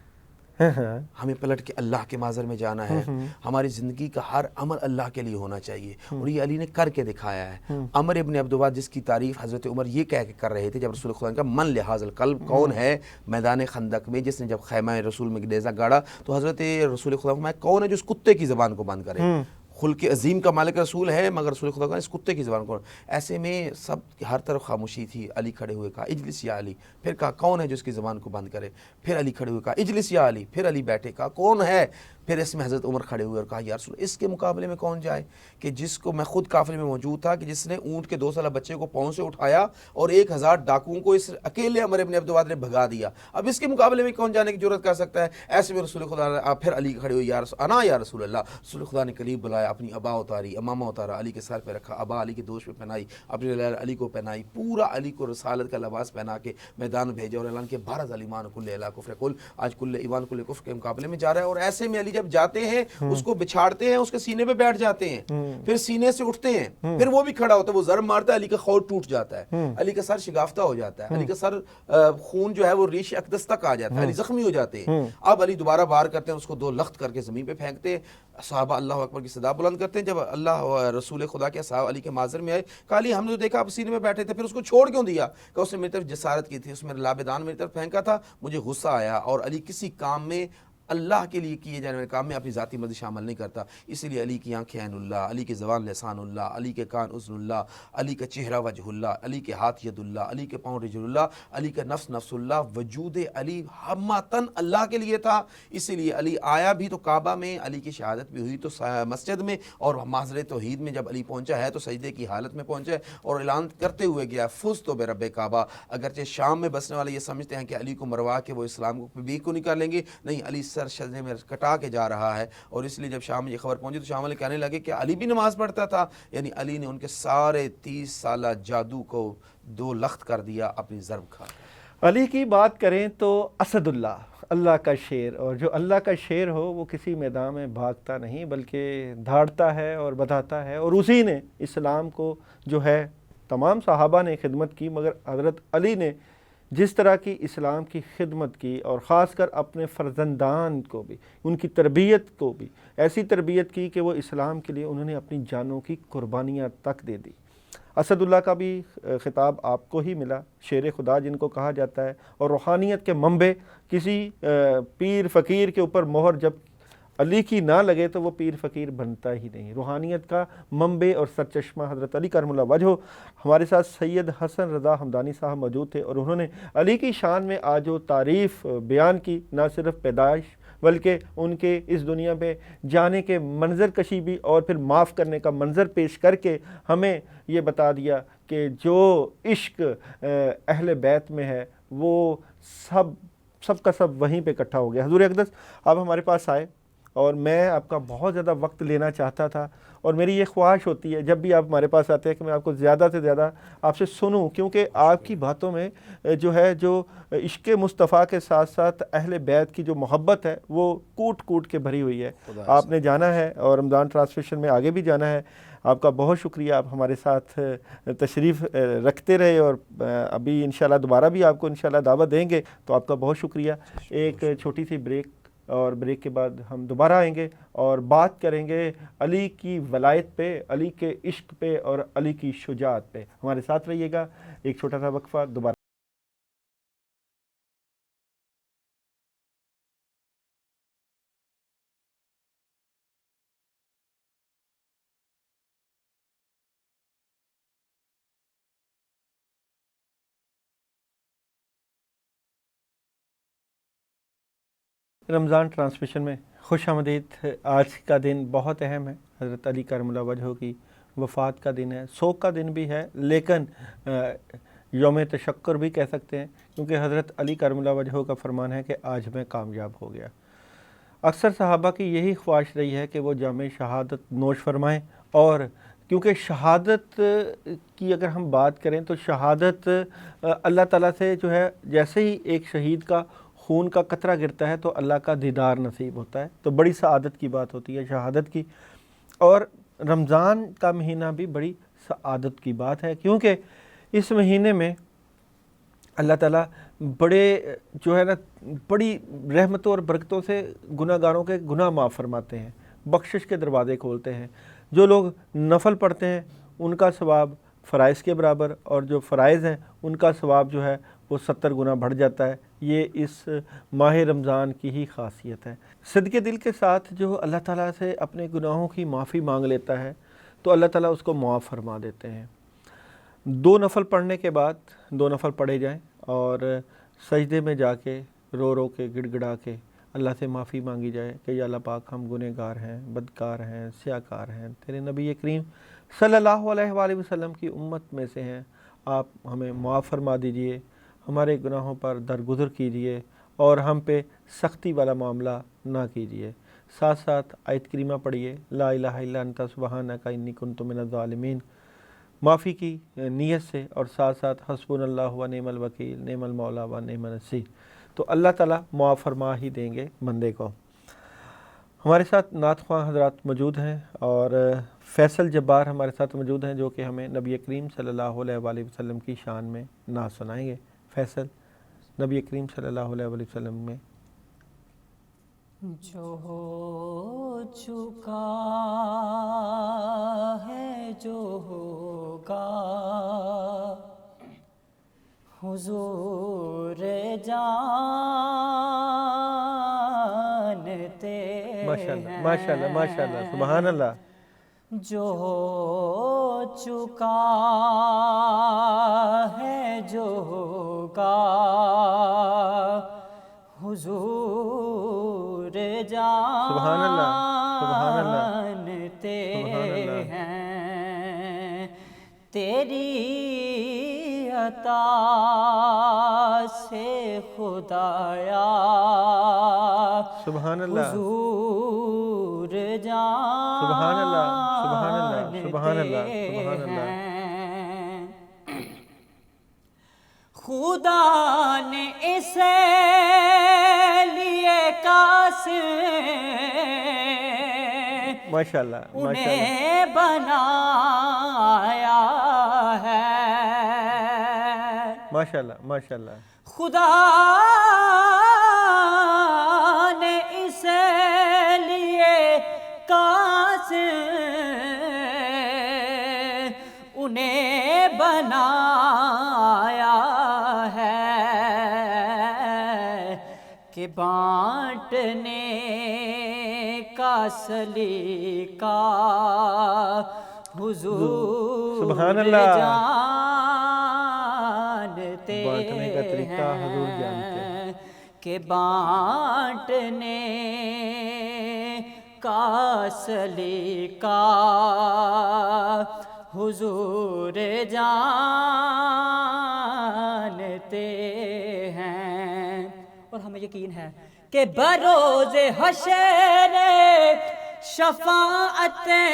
ہمیں پلٹ کے اللہ کے معذر میں جانا ہے، ہماری زندگی کا ہر عمل اللہ کے لیے ہونا چاہیے، اور یہ علی نے کر کے دکھایا ہے۔ عمر ابن عبدالواد جس کی تعریف حضرت عمر یہ کہہ کے کر رہے تھے جب رسول خدا نے کہا من لحاظ القلب، کون ہے میدان خندق میں جس نے جب خیمہ رسول میں نیزہ گاڑا تو حضرت رسول خدا فرمایا کون ہے جو اس کتے کی زبان کو بند کرے؟ خلق عظیم کا مالک رسول ہے، مگر رسول خدا کا اس کتے کی زبان کون؟ ایسے میں سب ہر طرف خاموشی تھی. علی کھڑے ہوئے کہا اجلس یا علی، پھر کہا کون ہے جو اس کی زبان کو بند کرے؟ پھر علی کھڑے ہوئے کہا اجلس یا علی، پھر علی بیٹھے کہا کون ہے؟ پھر اس میں حضرت عمر کھڑے ہوئے اور کہا یا رسول اس کے مقابلے میں کون جائے کہ جس کو میں خود قافلے میں موجود تھا کہ جس نے اونٹ کے 2 سالہ بچے کو پاؤں سے اٹھایا اور 1000 ڈاکوؤں کو اس اکیلے عمر ابن عبدالواد نے بھگا دیا. اب اس کے مقابلے میں کون جانے کی جرت کر سکتا ہے؟ ایسے میں رسول خدا پھر علی کھڑے ہوئے یا رسول اللہ. رسول خدا نے قریب بلایا، اپنی ابا اتاری، امامہ اتارا، علی کے سر پہ رکھا، ابا علی کے دوش پہ پہنائی، اپنی لال علی کو پہنائی، پورا علی کو رسالت کا لباس پہنا کے میدان میں بھیجا اور اعلان کیا بارز علیمان کل اعلیٰ کفر کل، آج کل ایمان کل کفر کے مقابلے میں جا رہا ہے. اور ایسے میں علی جب جاتے ہیں اس کو بچھاڑتے ہیں، اس کے سینے پہ بیٹھ جاتے ہیں، پھر سینے سے اٹھتے ہیں، پھر وہ بھی کھڑا ہوتا ہے، وہ ضرب مارتا ہے، علی کا خور ٹوٹ جاتا ہے، علی کا سر شگافتہ ہو جاتا ہے، علی کا سر خون جو ہے وہ ریش اقدس تک آ جاتا ہے، علی زخمی ہو جاتے ہیں. اب علی دوبارہ وار کرتے ہیں، اس کو 2 لخت کر کے زمین پہ پھینکتے ہیں. صحابہ اللہ اکبر کی صدا بلند کرتے ہیں. جب اللہ رسول خدا کے صحابہ علی کے معذر میں آئے، کہا علی ہم نے تو دیکھا آپ سینے میں بیٹھے تھے، پھر اس کو چھوڑ کیوں دیا؟ کہ اس نے میری طرف جسارت کی تھی، اس میں لابدان میری طرف پھینکا تھا، مجھے غصہ آیا. اور علی کسی کام میں اللہ کے لیے کیے جانے والے کام میں اپنی ذاتی مرضی شامل نہیں کرتا. اسی لیے علی کی آنکھیں عین اللہ، علی کی زبان لسان اللہ، علی کے کان اذن اللہ، علی کا چہرہ وجہ اللہ، علی کے ہاتھ ید اللہ، علی کے پاؤں رجل اللہ، علی کا نفس نفس اللہ. وجود علی ہمتن اللہ کے لیے تھا. اسی لیے علی آیا بھی تو کعبہ میں، علی کی شہادت بھی ہوئی تو مسجد میں، اور معذر توحید میں جب علی پہنچا ہے تو سجدے کی حالت میں پہنچا ہے اور اعلان کرتے ہوئے گیا فزت برب کعبہ. اگرچہ شام میں بسنے والے یہ سمجھتے ہیں کہ علی کو مروا کے وہ اسلام کو بھی کو نکال لیں گے، نہیں، علی سر شجنے میں کٹا کے جا رہا ہے. اور اس لیے جب شام میں یہ خبر پہنچی تو شام والے کہنے لگے کہ علی بھی نماز پڑھتا تھا. یعنی علی نے ان کے سارے 30 سالہ جادو کو 2 لخت کر دیا، اپنی ضرب کھا.
علی کی بات کریں تو اسد اللہ، اللہ کا شیر، اور جو اللہ کا شیر ہو وہ کسی میدان میں بھاگتا نہیں بلکہ دھاڑتا ہے اور بتاتا ہے. اور اسی نے اسلام کو جو ہے تمام صحابہ نے خدمت کی، مگر حضرت علی نے جس طرح کی اسلام کی خدمت کی اور خاص کر اپنے فرزندان کو بھی، ان کی تربیت کو بھی ایسی تربیت کی کہ وہ اسلام کے لیے انہوں نے اپنی جانوں کی قربانیاں تک دے دی. اسد اللہ کا بھی خطاب آپ کو ہی ملا، شیر خدا جن کو کہا جاتا ہے، اور روحانیت کے منبع. کسی پیر فقیر کے اوپر مہر جب علی کی نہ لگے تو وہ پیر فقیر بنتا ہی نہیں. روحانیت کا منبع اور سرچشمہ حضرت علی کرم اللہ وجہہ. ہمارے ساتھ سید حسن رضا حمدانی صاحب موجود تھے اور انہوں نے علی کی شان میں آج جو تعریف بیان کی، نہ صرف پیدائش بلکہ ان کے اس دنیا پہ جانے کے منظر کشی بھی، اور پھر معاف کرنے کا منظر پیش کر کے ہمیں یہ بتا دیا کہ جو عشق اہل بیت میں ہے وہ سب کا سب وہیں پہ اکٹھا ہو گیا. حضور اقدس آپ ہمارے پاس آئے اور میں آپ کا بہت زیادہ وقت لینا چاہتا تھا، اور میری یہ خواہش ہوتی ہے جب بھی آپ ہمارے پاس آتے ہیں کہ میں آپ کو زیادہ سے زیادہ آپ سے سنوں، کیونکہ آپ کی باتوں میں جو ہے جو عشق مصطفیٰ کے ساتھ ساتھ اہل بیت کی جو محبت ہے وہ کوٹ کوٹ کے بھری ہوئی ہے. آپ نے جانا ہے اور رمضان ٹرانسمیشن میں آگے بھی جانا ہے. آپ کا بہت شکریہ، آپ ہمارے ساتھ تشریف رکھتے رہے، اور ابھی انشاءاللہ دوبارہ بھی آپ کو انشاءاللہ دعوت دیں گے. تو آپ کا بہت شکریہ. ایک چھوٹی سی بریک، اور بریک کے بعد ہم دوبارہ آئیں گے اور بات کریں گے علی کی ولایت پہ، علی کے عشق پہ اور علی کی شجاعت پہ. ہمارے ساتھ رہیے گا. ایک چھوٹا سا وقفہ، دوبارہ. رمضان ٹرانسمیشن میں خوش آمدید. آج کا دن بہت اہم ہے، حضرت علی کرم اللہ وجہہ کی وفات کا دن ہے، سوگ کا دن بھی ہے، لیکن یوم تشکر بھی کہہ سکتے ہیں، کیونکہ حضرت علی کرم اللہ وجہہ کا فرمان ہے کہ آج میں کامیاب ہو گیا. اکثر صحابہ کی یہی خواہش رہی ہے کہ وہ جام شہادت نوش فرمائیں، اور کیونکہ شہادت کی اگر ہم بات کریں تو شہادت اللہ تعالیٰ سے جو ہے، جیسے ہی ایک شہید کا خون کا قطرہ گرتا ہے تو اللہ کا دیدار نصیب ہوتا ہے، تو بڑی سعادت کی بات ہوتی ہے شہادت کی. اور رمضان کا مہینہ بھی بڑی سعادت کی بات ہے، کیونکہ اس مہینے میں اللہ تعالیٰ بڑے جو ہے نا بڑی رحمتوں اور برکتوں سے گناہ گاروں کے گناہ معاف فرماتے ہیں، بخشش کے دروازے کھولتے ہیں. جو لوگ نفل پڑھتے ہیں ان کا ثواب فرائض کے برابر، اور جو فرائض ہیں ان کا ثواب جو ہے وہ 70 گنا بڑھ جاتا ہے. یہ اس ماہ رمضان کی ہی خاصیت ہے۔ صدقے دل کے ساتھ جو اللہ تعالیٰ سے اپنے گناہوں کی معافی مانگ لیتا ہے تو اللہ تعالیٰ اس کو معاف فرما دیتے ہیں۔ 2 نفل پڑھنے کے بعد 2 نفل پڑھے جائیں اور سجدے میں جا کے رو رو کے گڑ گڑا کے اللہ سے معافی مانگی جائے کہ یا اللہ پاک ہم گنہگار ہیں، بدکار ہیں، سیاکار ہیں، تیرے نبی کریم صلی اللہ علیہ وآلہ وسلم کی امت میں سے ہیں، آپ ہمیں معاف فرما دیجئے، ہمارے گناہوں پر درگزر کیجئے اور ہم پہ سختی والا معاملہ نہ کیجئے۔ ساتھ ساتھ آیت کریمہ پڑھیے، لا الہ الا انت سبحانک انی کنت من الظالمین، معافی کی نیت سے، اور ساتھ ساتھ حسبنا اللہ و نعم الوکیل، نعم المولا و نعم النصیر، تو اللہ تعالیٰ معاف فرما ہی دیں گے بندے کو۔ ہمارے ساتھ نعت خواں حضرات موجود ہیں اور فیصل جبار ہمارے ساتھ موجود ہیں جو کہ ہمیں نبی کریم صلی اللہ علیہ وآلہ وسلم کی شان میں نعت سنائیں گے۔ فیصل، نبی کریم صلی اللہ علیہ وآلہ وسلم میں۔
جو ہو چکا ہے جو ہوگا حضور جانتے
ماشاءاللہ ماشاءاللہ ماشاءاللہ، سبحان اللہ۔
جو ہو چکا ہے جو ہوگا حضور
سبحان اللہ سبحان اللہ
جانتے
سبحان اللہ۔
ہیں، تیری عطا سے خدایا
سبحان اللہ
حضور
سبحان اللہ سبحان اللہ سبحان اللہ سبحان اللہ۔
ہیں، خدا نے اسے لیے قاسم
ماشاءاللہ ماشاءاللہ
انہیں بنایا ہے،
ماشاءاللہ ماشاءاللہ۔
خدا نے اسے لیے قاسم انہیں بنایا ہے کہ بانٹنے کا سلیقہ حضور
سبحان اللہ۔
جانتے
بانٹنے کا طریقہ حضور جانتے ہیں
ہیں کہ بانٹنے کا سلیقہ حضور جانتے ہیں۔ اور ہمیں یقین ہے کہ بروز حشر شفاعتیں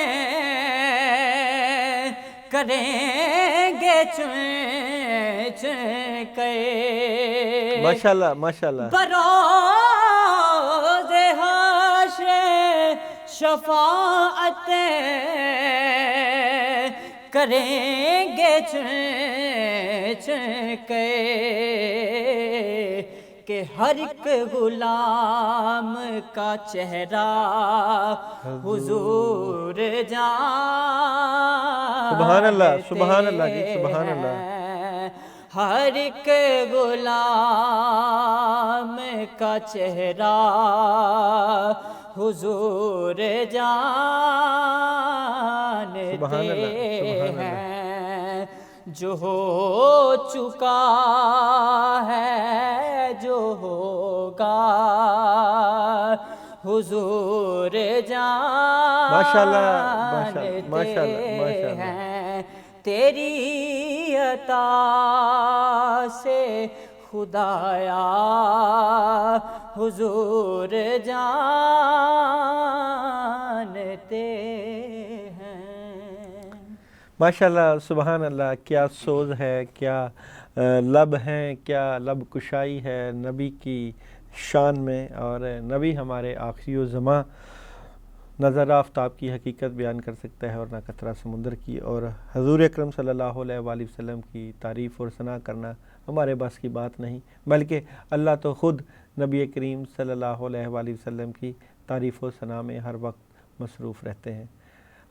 کریں گے چن کے
ماشاءاللہ ماشاءاللہ۔
بروز حشر شفاعتیں کریں گے چن کے کہ ہر ایک غلام کا چہرہ حضور
سبحان اللہ سبحان
جانتے
اللہ جی سبحان اللہ۔
ہیں، ہر ایک غلام کا چہرہ حضور جانتے
سبحان اللہ سبحان اللہ۔
ہیں، جو ہو چکا ہے جو ہوگا حضور
ماشاءاللہ ماشاءاللہ ماشاءاللہ
جانتے
ماشاءاللہ۔
ہیں، تیری عطا سے خدایا حضور جانتے ہیں۔
ماشاءاللہ سبحان اللہ، کیا سوز ہے، کیا لب ہیں، کیا لب کشائی ہے نبی کی شان میں، اور نبی ہمارے آخری الزماں نظر آفتاب کی حقیقت بیان کر سکتا ہے اور نہ قطرہ سمندر کی، اور حضور اکرم صلی اللہ علیہ وآلہ وسلم کی تعریف اور ثنا کرنا ہمارے بس کی بات نہیں، بلکہ اللہ تو خود نبی کریم صلی اللہ علیہ وآلہ وسلم کی تعریف و ثنا میں ہر وقت مصروف رہتے ہیں۔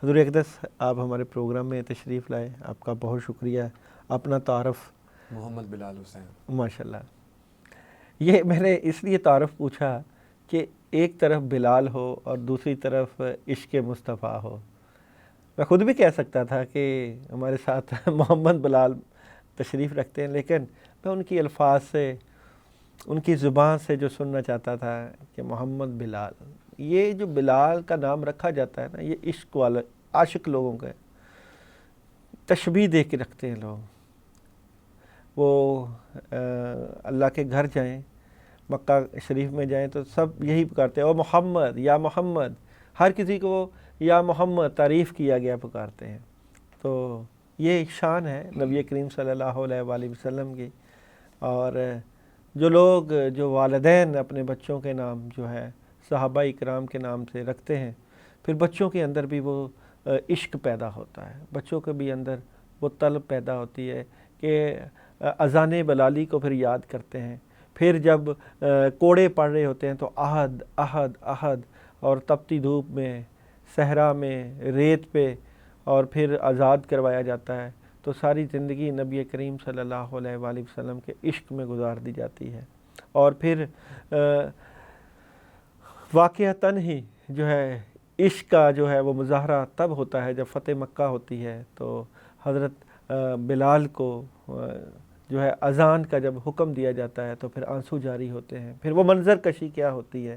حضور اقدس، آپ ہمارے پروگرام میں تشریف لائے، آپ کا بہت شکریہ۔ اپنا تعارف؟
محمد بلال حسین۔
ماشاءاللہ۔ یہ میں نے اس لیے تعارف پوچھا کہ ایک طرف بلال ہو اور دوسری طرف عشق مصطفیٰ ہو. میں خود بھی کہہ سکتا تھا کہ ہمارے ساتھ محمد بلال تشریف رکھتے ہیں، لیکن میں ان کی الفاظ سے، ان کی زبان سے جو سننا چاہتا تھا کہ محمد بلال. یہ جو بلال کا نام رکھا جاتا ہے نا، یہ عشق والا، عاشق لوگوں کا تشبیہ دے کے رکھتے ہیں لوگ. وہ اللہ کے گھر جائیں، مکہ شریف میں جائیں تو سب یہی پکارتے ہیں، او محمد، یا محمد. ہر کسی کو یا محمد تعریف کیا گیا پکارتے ہیں. تو یہ ایک شان ہے نبی کریم صلی اللہ علیہ وآلہ وسلم کی. اور جو لوگ، جو والدین اپنے بچوں کے نام جو ہے صحابہ اکرام کے نام سے رکھتے ہیں، پھر بچوں کے اندر بھی وہ عشق پیدا ہوتا ہے، بچوں کے بھی اندر وہ طلب پیدا ہوتی ہے کہ اذان بلالی کو پھر یاد کرتے ہیں. پھر جب کوڑے پڑ رہے ہوتے ہیں تو احد احد احد، اور تپتی دھوپ میں، صحرا میں، ریت پہ، اور پھر آزاد کروایا جاتا ہے. تو ساری زندگی نبی کریم صلی اللہ علیہ وآلہ وسلم کے عشق میں گزار دی جاتی ہے. اور پھر واقعتاً ہی جو ہے عشق کا جو ہے وہ مظاہرہ تب ہوتا ہے جب فتح مکہ ہوتی ہے. تو حضرت بلال کو جو ہے اذان کا جب حکم دیا جاتا ہے تو پھر آنسو جاری ہوتے ہیں. پھر وہ منظر کشی کیا ہوتی ہے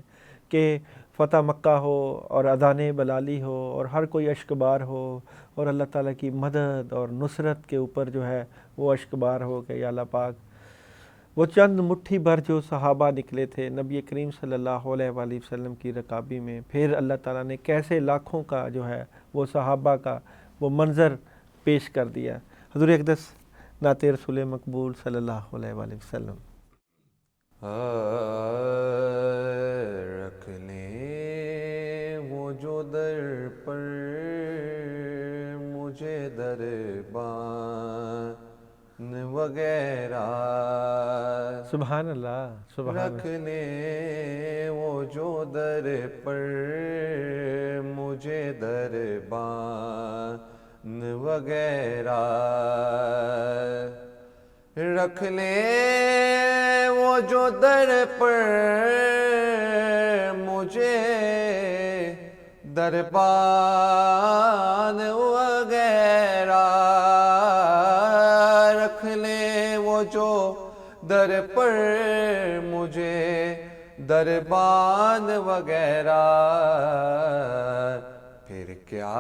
کہ فتح مکہ ہو اور اذان بلالی ہو اور ہر کوئی اشک بار ہو، اور اللہ تعالیٰ کی مدد اور نصرت کے اوپر جو ہے وہ اشک بار ہو کہ یا اللہ پاک، وہ چند مٹھی بھر جو صحابہ نکلے تھے نبی کریم صلی اللہ علیہ وآلہ وسلم کی رکابی میں، پھر اللہ تعالیٰ نے کیسے لاکھوں کا جو ہے وہ صحابہ کا وہ منظر پیش کر دیا. حضور اقدس نعت رسول مقبول صلی اللہ علیہ وآلہ وسلم.
رکھ لیں وہ جو در پر مجھے دربان وغیرہ،
سبحان اللہ، سبحان
رکھ
اللہ.
لیں وہ جو در پر مجھے دربان وغیرہ، رکھ لیں وہ جو در پر مجھے دربان وغیرہ، رکھ لیں وہ جو در پر مجھے دربان وغیرہ. پھر کیا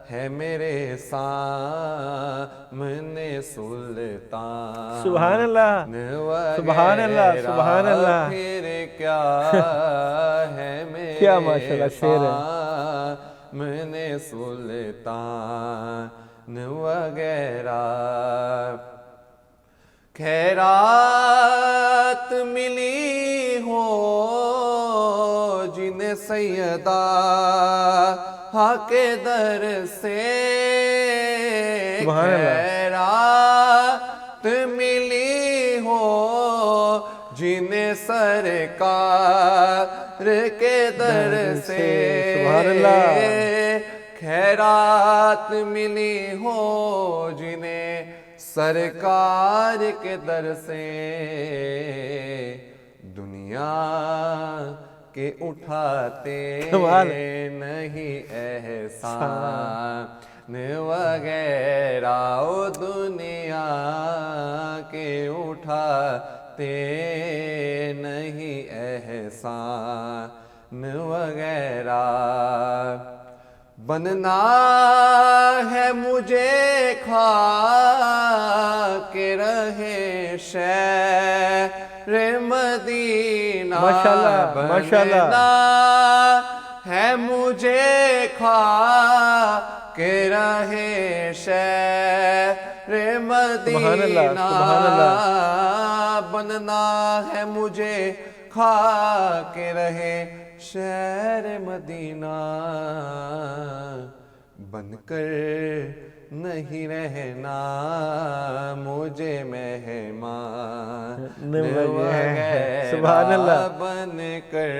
ہے میرے سامنے سلطان،
سبحان اللہ، سبحان اللہ، سبحان اللہ.
پھر کیا ہے میرے
کیا ماشاءاللہ شعر ہے.
سامنے سلطان وغیرہ. خیرات ملی ہو جنہیں سیدہ کے در سے، خیرات ملی ہو جنہیں سرکار کے در سے،
سبحان اللہ.
خیرات ملی ہو جنہیں سرکار کے در سے، دنیا کے اٹھاتے نہیں احسان وغیرہ، او دنیا کے اٹھاتے نہیں احسان وغیرہ. بننا ہے مجھے کھا کے رہے شہر مدینہ،
ماشاءاللہ، ماشاءاللہ.
بننا ہے مجھے کھا کے رہے شہر مدینہ،
سبحان اللہ، سبحان اللہ.
بننا ہے مجھے کھا کے رہے شہر مدینہ، بن کر نہیں رہنا مجھے مہمان وغیرہ،
سبحان اللہ.
بن کر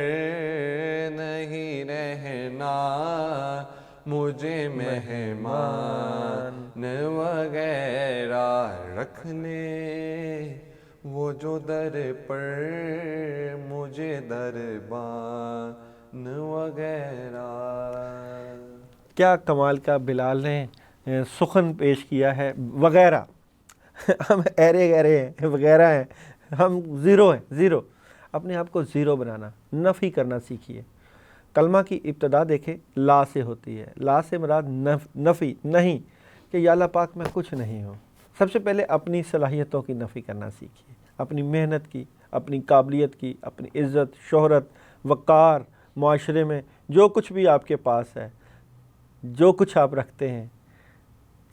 نہیں رہنا مجھے مہمان وغیرہ، رکھ لیں
وہ جو در پر مجھے دربان وغیرہ.
کیا کمال کا بلال نے سخن پیش کیا ہے. وغیرہ ہم ایرے گہرے ہیں، وغیرہ ہیں، ہم زیرو ہیں. زیرو، اپنے آپ کو زیرو بنانا، نفی کرنا سیکھیے. کلمہ کی ابتدا دیکھیں لا سے ہوتی ہے. لا سے مراد نفی نہیں، کہ یا اللہ پاک میں کچھ نہیں ہوں. سب سے پہلے اپنی صلاحیتوں کی نفی کرنا سیکھیے، اپنی محنت کی، اپنی قابلیت کی، اپنی عزت، شہرت، وقار، معاشرے میں جو کچھ بھی آپ کے پاس ہے، جو کچھ آپ رکھتے ہیں،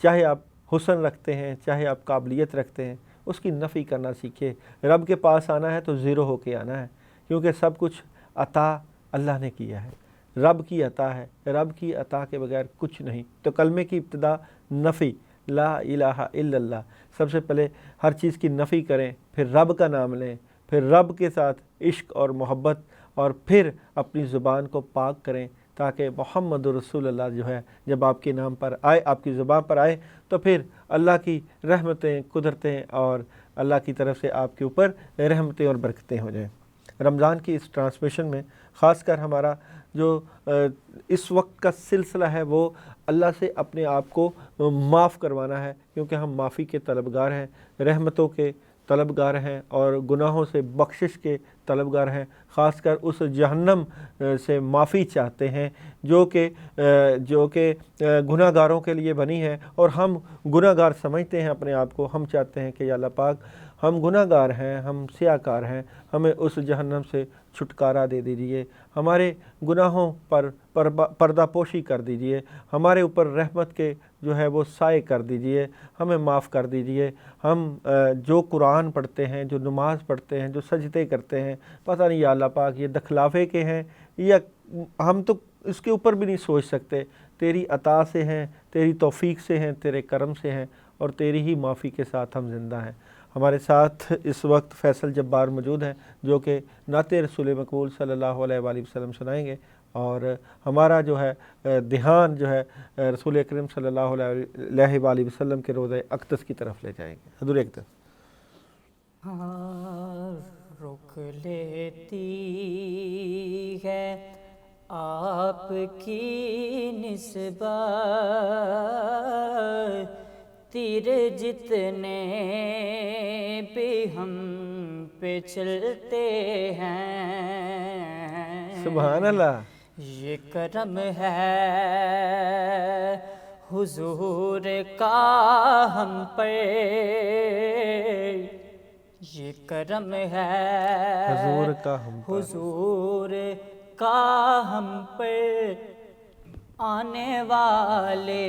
چاہے آپ حسن رکھتے ہیں، چاہے آپ قابلیت رکھتے ہیں، اس کی نفی کرنا سیکھیے. رب کے پاس آنا ہے تو زیرو ہو کے آنا ہے، کیونکہ سب کچھ عطا اللہ نے کیا ہے. رب کی عطا ہے، رب کی عطا کے بغیر کچھ نہیں. تو کلمے کی ابتدا نفی، لا الہ الا اللہ. سب سے پہلے ہر چیز کی نفی کریں، پھر رب کا نام لیں، پھر رب کے ساتھ عشق اور محبت، اور پھر اپنی زبان کو پاک کریں، تاکہ محمد رسول اللہ جو ہے جب آپ کے نام پر آئے، آپ کی زبان پر آئے، تو پھر اللہ کی رحمتیں، قدرتیں اور اللہ کی طرف سے آپ کے اوپر رحمتیں اور برکتیں ہو جائیں. رمضان کی اس ٹرانسمیشن میں خاص کر ہمارا جو اس وقت کا سلسلہ ہے وہ اللہ سے اپنے آپ کو معاف کروانا ہے، کیونکہ ہم معافی کے طلبگار ہیں، رحمتوں کے طلبگار ہیں، اور گناہوں سے بخشش کے طلبگار ہیں. خاص کر اس جہنم سے معافی چاہتے ہیں جو کہ گناہ گاروں کے لیے بنی ہے، اور ہم گناہ گار سمجھتے ہیں اپنے آپ کو. ہم چاہتے ہیں کہ یا اللہ پاک ہم گناہ گار ہیں، ہم سیاہ کار ہیں، ہمیں اس جہنم سے چھٹکارا دے دیجیے، ہمارے گناہوں پر پردہ پوشی کر دیجیے، ہمارے اوپر رحمت کے جو ہے وہ سائے کر دیجیے، ہمیں معاف کر دیجیے. ہم جو قرآن پڑھتے ہیں، جو نماز پڑھتے ہیں، جو سجدے کرتے ہیں، پتہ نہیں یا اللہ پاک یہ دکھلافے کے ہیں یا ہم تو اس کے اوپر بھی نہیں سوچ سکتے. تیری عطا سے ہیں، تیری توفیق سے ہیں، تیرے کرم سے ہیں، اور تیری ہی معافی کے ساتھ ہم زندہ ہیں. ہمارے ساتھ اس وقت فیصل جبار موجود ہیں، جو کہ نعت رسول مقبول صلی اللہ علیہ وآلہ وسلم سنائیں گے، اور ہمارا جو ہے دھیان جو ہے رسول اکرم صلی اللہ علیہ وآلہ وسلم کے روضہ اقدس کی طرف لے جائیں گے. حضور اقدس.
رک لیتی ہے آپ کی نسبت تیر جتنے بھی ہم پہ چلتے ہیں.
سبحان اللہ.
یہ کرم ہے حضور کا ہم پر، یہ کرم ہے
حضور کا ہم پر،
حضور کا ہم پر. آنے والے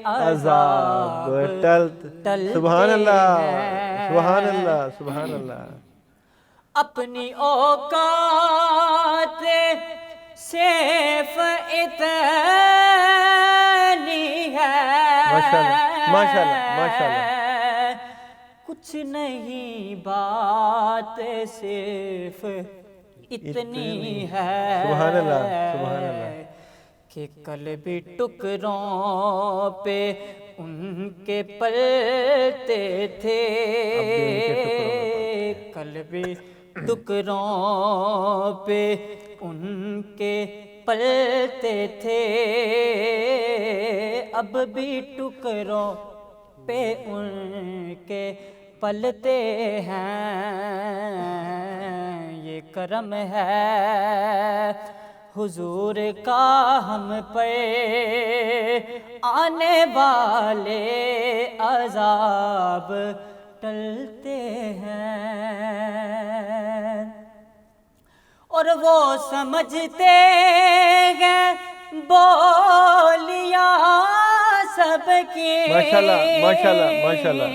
عذاب ٹلتے
سبحان اللہ،
ہیں.
سبحان اللہ، سبحان اللہ.
اپنی اوقات صرف اتنی ہے،
ماشاءاللہ، ماشاءاللہ، ماشاءاللہ.
کچھ نہیں بات صرف اتنی ہے.
سبحان اللہ، سبحان اللہ.
کہ قلبی ٹکڑوں پہ ان کے پلتے تھے، قلبی ٹکڑوں پہ ان کے پلتے تھے. اب بھی ٹکڑوں پہ ان کے پلتے ہیں. یہ کرم ہے حضور کا ہم پہ، آنے والے عذاب ٹلتے ہیں. اور وہ سمجھتے ہیں بولیاں سب کی،
ماشاءاللہ، ماشاءاللہ، ماشاءاللہ.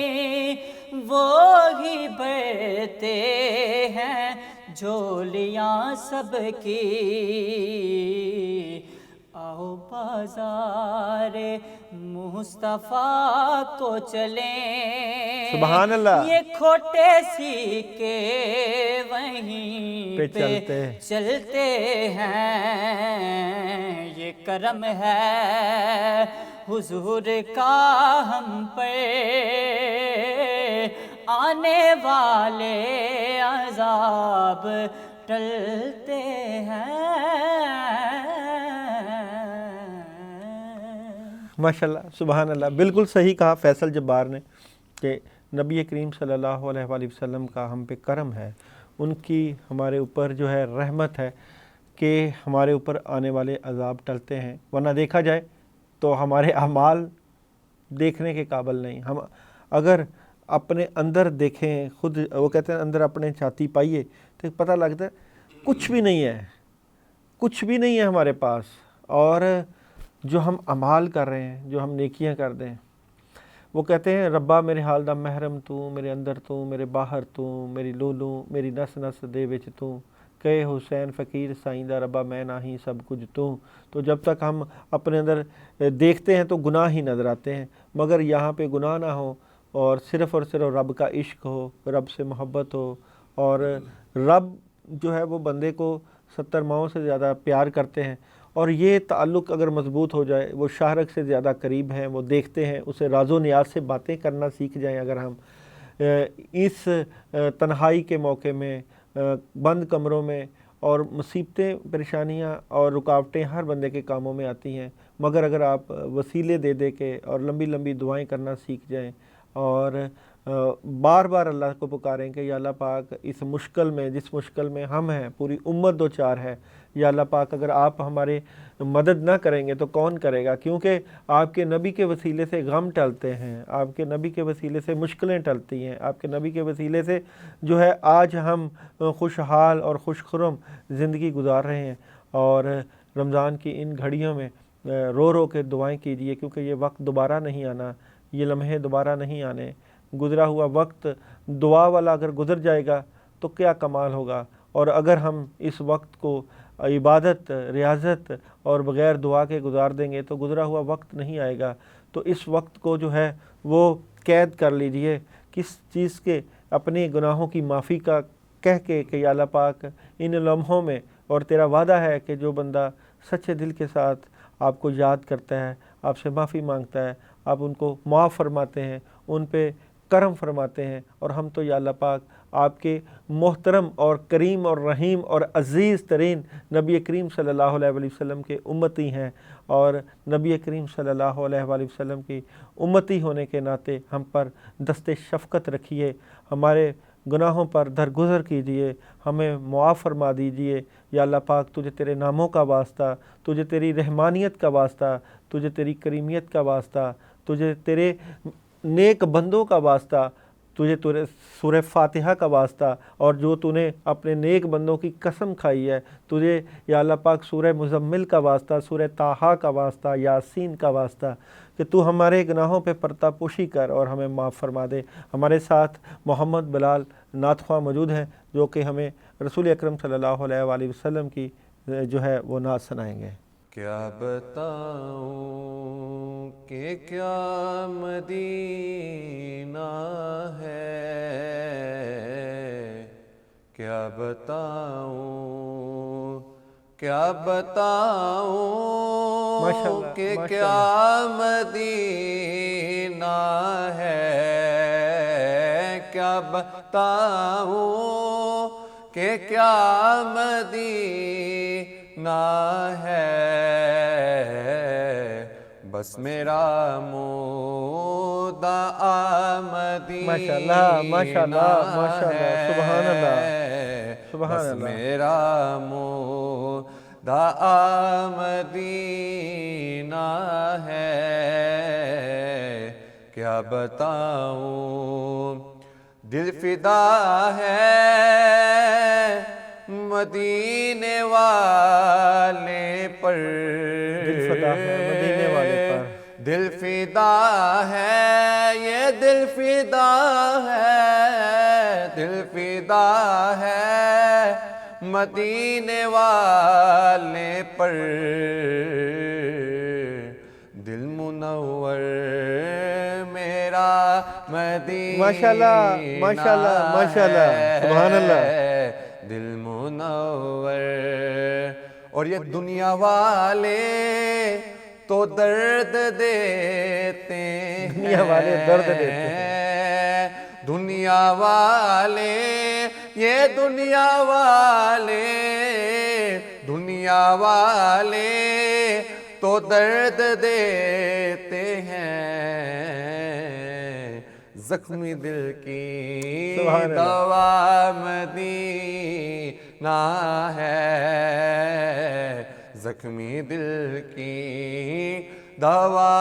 وہی بڑھتے ہیں جھولیاں سب کی. آؤ بازار مصطفیٰ کو چلیں،
سبحان اللہ.
یہ کھوٹے سیکے وہیں پہ چلتے ہیں. یہ کرم ہے حضور کا ہم پہ، آنے والے عذاب ٹلتے ہیں۔
ماشاءاللہ، سبحان اللہ، بالکل صحیح کہا فیصل جبار نے کہ نبی کریم صلی اللہ علیہ وآلہ وسلم کا ہم پہ کرم ہے، ان کی ہمارے اوپر جو ہے رحمت ہے کہ ہمارے اوپر آنے والے عذاب ٹلتے ہیں، ورنہ دیکھا جائے تو ہمارے اعمال دیکھنے کے قابل نہیں۔ ہم اگر اپنے اندر دیکھیں، خود وہ کہتے ہیں اندر اپنے چھاتی پائیے تو پتہ لگتا ہے کچھ بھی نہیں ہے، کچھ بھی نہیں ہے ہمارے پاس، اور جو ہم اعمال کر رہے ہیں، جو ہم نیکیاں کر دیں، وہ کہتے ہیں ربا میرے حال دا محرم تو، میرے اندر تو، میرے باہر تو، میری لولو میری نس نس دے وچ تو، کہ حسین فقیر سائیں دا ربا میں نہیں سب کچھ تو جب تک ہم اپنے اندر دیکھتے ہیں تو گناہ ہی نظر آتے ہیں، مگر یہاں پہ گناہ نہ ہو اور صرف رب کا عشق ہو، رب سے محبت ہو، اور رب جو ہے وہ بندے کو 70 ماؤں سے زیادہ پیار کرتے ہیں، اور یہ تعلق اگر مضبوط ہو جائے، وہ شاہرگ سے زیادہ قریب ہیں، وہ دیکھتے ہیں، اسے راز و نیاز سے باتیں کرنا سیکھ جائیں، اگر ہم اس تنہائی کے موقع میں، بند کمروں میں، اور مصیبتیں، پریشانیاں اور رکاوٹیں ہر بندے کے کاموں میں آتی ہیں، مگر اگر آپ وسیلے دے دے کے اور لمبی لمبی دعائیں کرنا سیکھ جائیں اور بار بار اللہ کو پکاریں کہ یا اللہ پاک اس مشکل میں، جس مشکل میں ہم ہیں، پوری امت دو چار ہے، یا اللہ پاک اگر آپ ہمارے مدد نہ کریں گے تو کون کرے گا، کیونکہ آپ کے نبی کے وسیلے سے غم ٹلتے ہیں، آپ کے نبی کے وسیلے سے مشکلیں ٹلتی ہیں، آپ کے نبی کے وسیلے سے جو ہے آج ہم خوشحال اور خوش خرم زندگی گزار رہے ہیں۔ اور رمضان کی ان گھڑیوں میں رو رو کے دعائیں کیجئے، کیونکہ یہ وقت دوبارہ نہیں آنا، یہ لمحے دوبارہ نہیں آنے، گزرا ہوا وقت دعا والا اگر گزر جائے گا تو کیا کمال ہوگا، اور اگر ہم اس وقت کو عبادت، ریاضت اور بغیر دعا کے گزار دیں گے تو گزرا ہوا وقت نہیں آئے گا۔ تو اس وقت کو جو ہے وہ قید کر لیجئے، کس چیز کے؟ اپنے گناہوں کی معافی کا کہہ کے کہ یا اللہ پاک ان لمحوں میں، اور تیرا وعدہ ہے کہ جو بندہ سچے دل کے ساتھ آپ کو یاد کرتا ہے، آپ سے معافی مانگتا ہے، آپ ان کو معاف فرماتے ہیں، ان پہ کرم فرماتے ہیں، اور ہم تو یا اللہ پاک آپ کے محترم اور کریم اور رحیم اور عزیز ترین نبی کریم صلی اللہ علیہ وآلہ وسلم کے امتی ہیں، اور نبی کریم صلی اللہ علیہ وآلہ وسلم کی امتی ہونے کے ناطے ہم پر دست شفقت رکھیے، ہمارے گناہوں پر درگزر کیجیے، ہمیں معاف فرما دیجیے یا اللہ پاک۔ تجھے تیرے ناموں کا واسطہ، تجھے تیری رحمانیت کا واسطہ، تجھے تیری کریمیت کا واسطہ، تجھے تیرے نیک بندوں کا واسطہ، تجھے سورہ فاتحہ کا واسطہ، اور جو تو نے اپنے نیک بندوں کی قسم کھائی ہے، تجھے یا اللہ پاک سورہ مزمل کا واسطہ، سورہ طٰہٰ کا واسطہ، یاسین کا واسطہ، کہ تو ہمارے گناہوں پہ پردہ پوشی کر اور ہمیں معاف فرما دے۔ ہمارے ساتھ محمد بلال نعت خواں موجود ہیں جو کہ ہمیں رسول اکرم صلی اللہ علیہ وآلہ وسلم کی جو ہے وہ نعت سنائیں گے۔
کیا بتاؤں کہ کیا مدینہ ہے، کیا بتاؤں، کیا بتاؤں کہ کیا مدینہ ہے، کیا بتاؤں کہ کیا مدینہ ہے، بس میرا مدعا مدینہ ہے،
سبحان اللہ،
بس میرا مدعا مدینہ ہے، کیا بتاؤں دل فدا ہے مدینے والے پر،
دل فدا ہے مدینے والے پر،
دل فدا ہے، یہ دل فدا ہے، دل فدا ہے مدینے والے پر، دل منور میرا مدینہ
ماشاءاللہ ماشاءاللہ ماشاءاللہ، سبحان اللہ،
دل منور۔ اور یہ دنیا والے تو درد دیتے ہیں،
دنیا والے درد دیتے ہیں،
دنیا والے یہ دنیا والے دنیا والے تو درد دیتے ہیں زخمی دل کی
سبحان اللہ۔
دوا مدینہ ہے زخمی دل کی دوا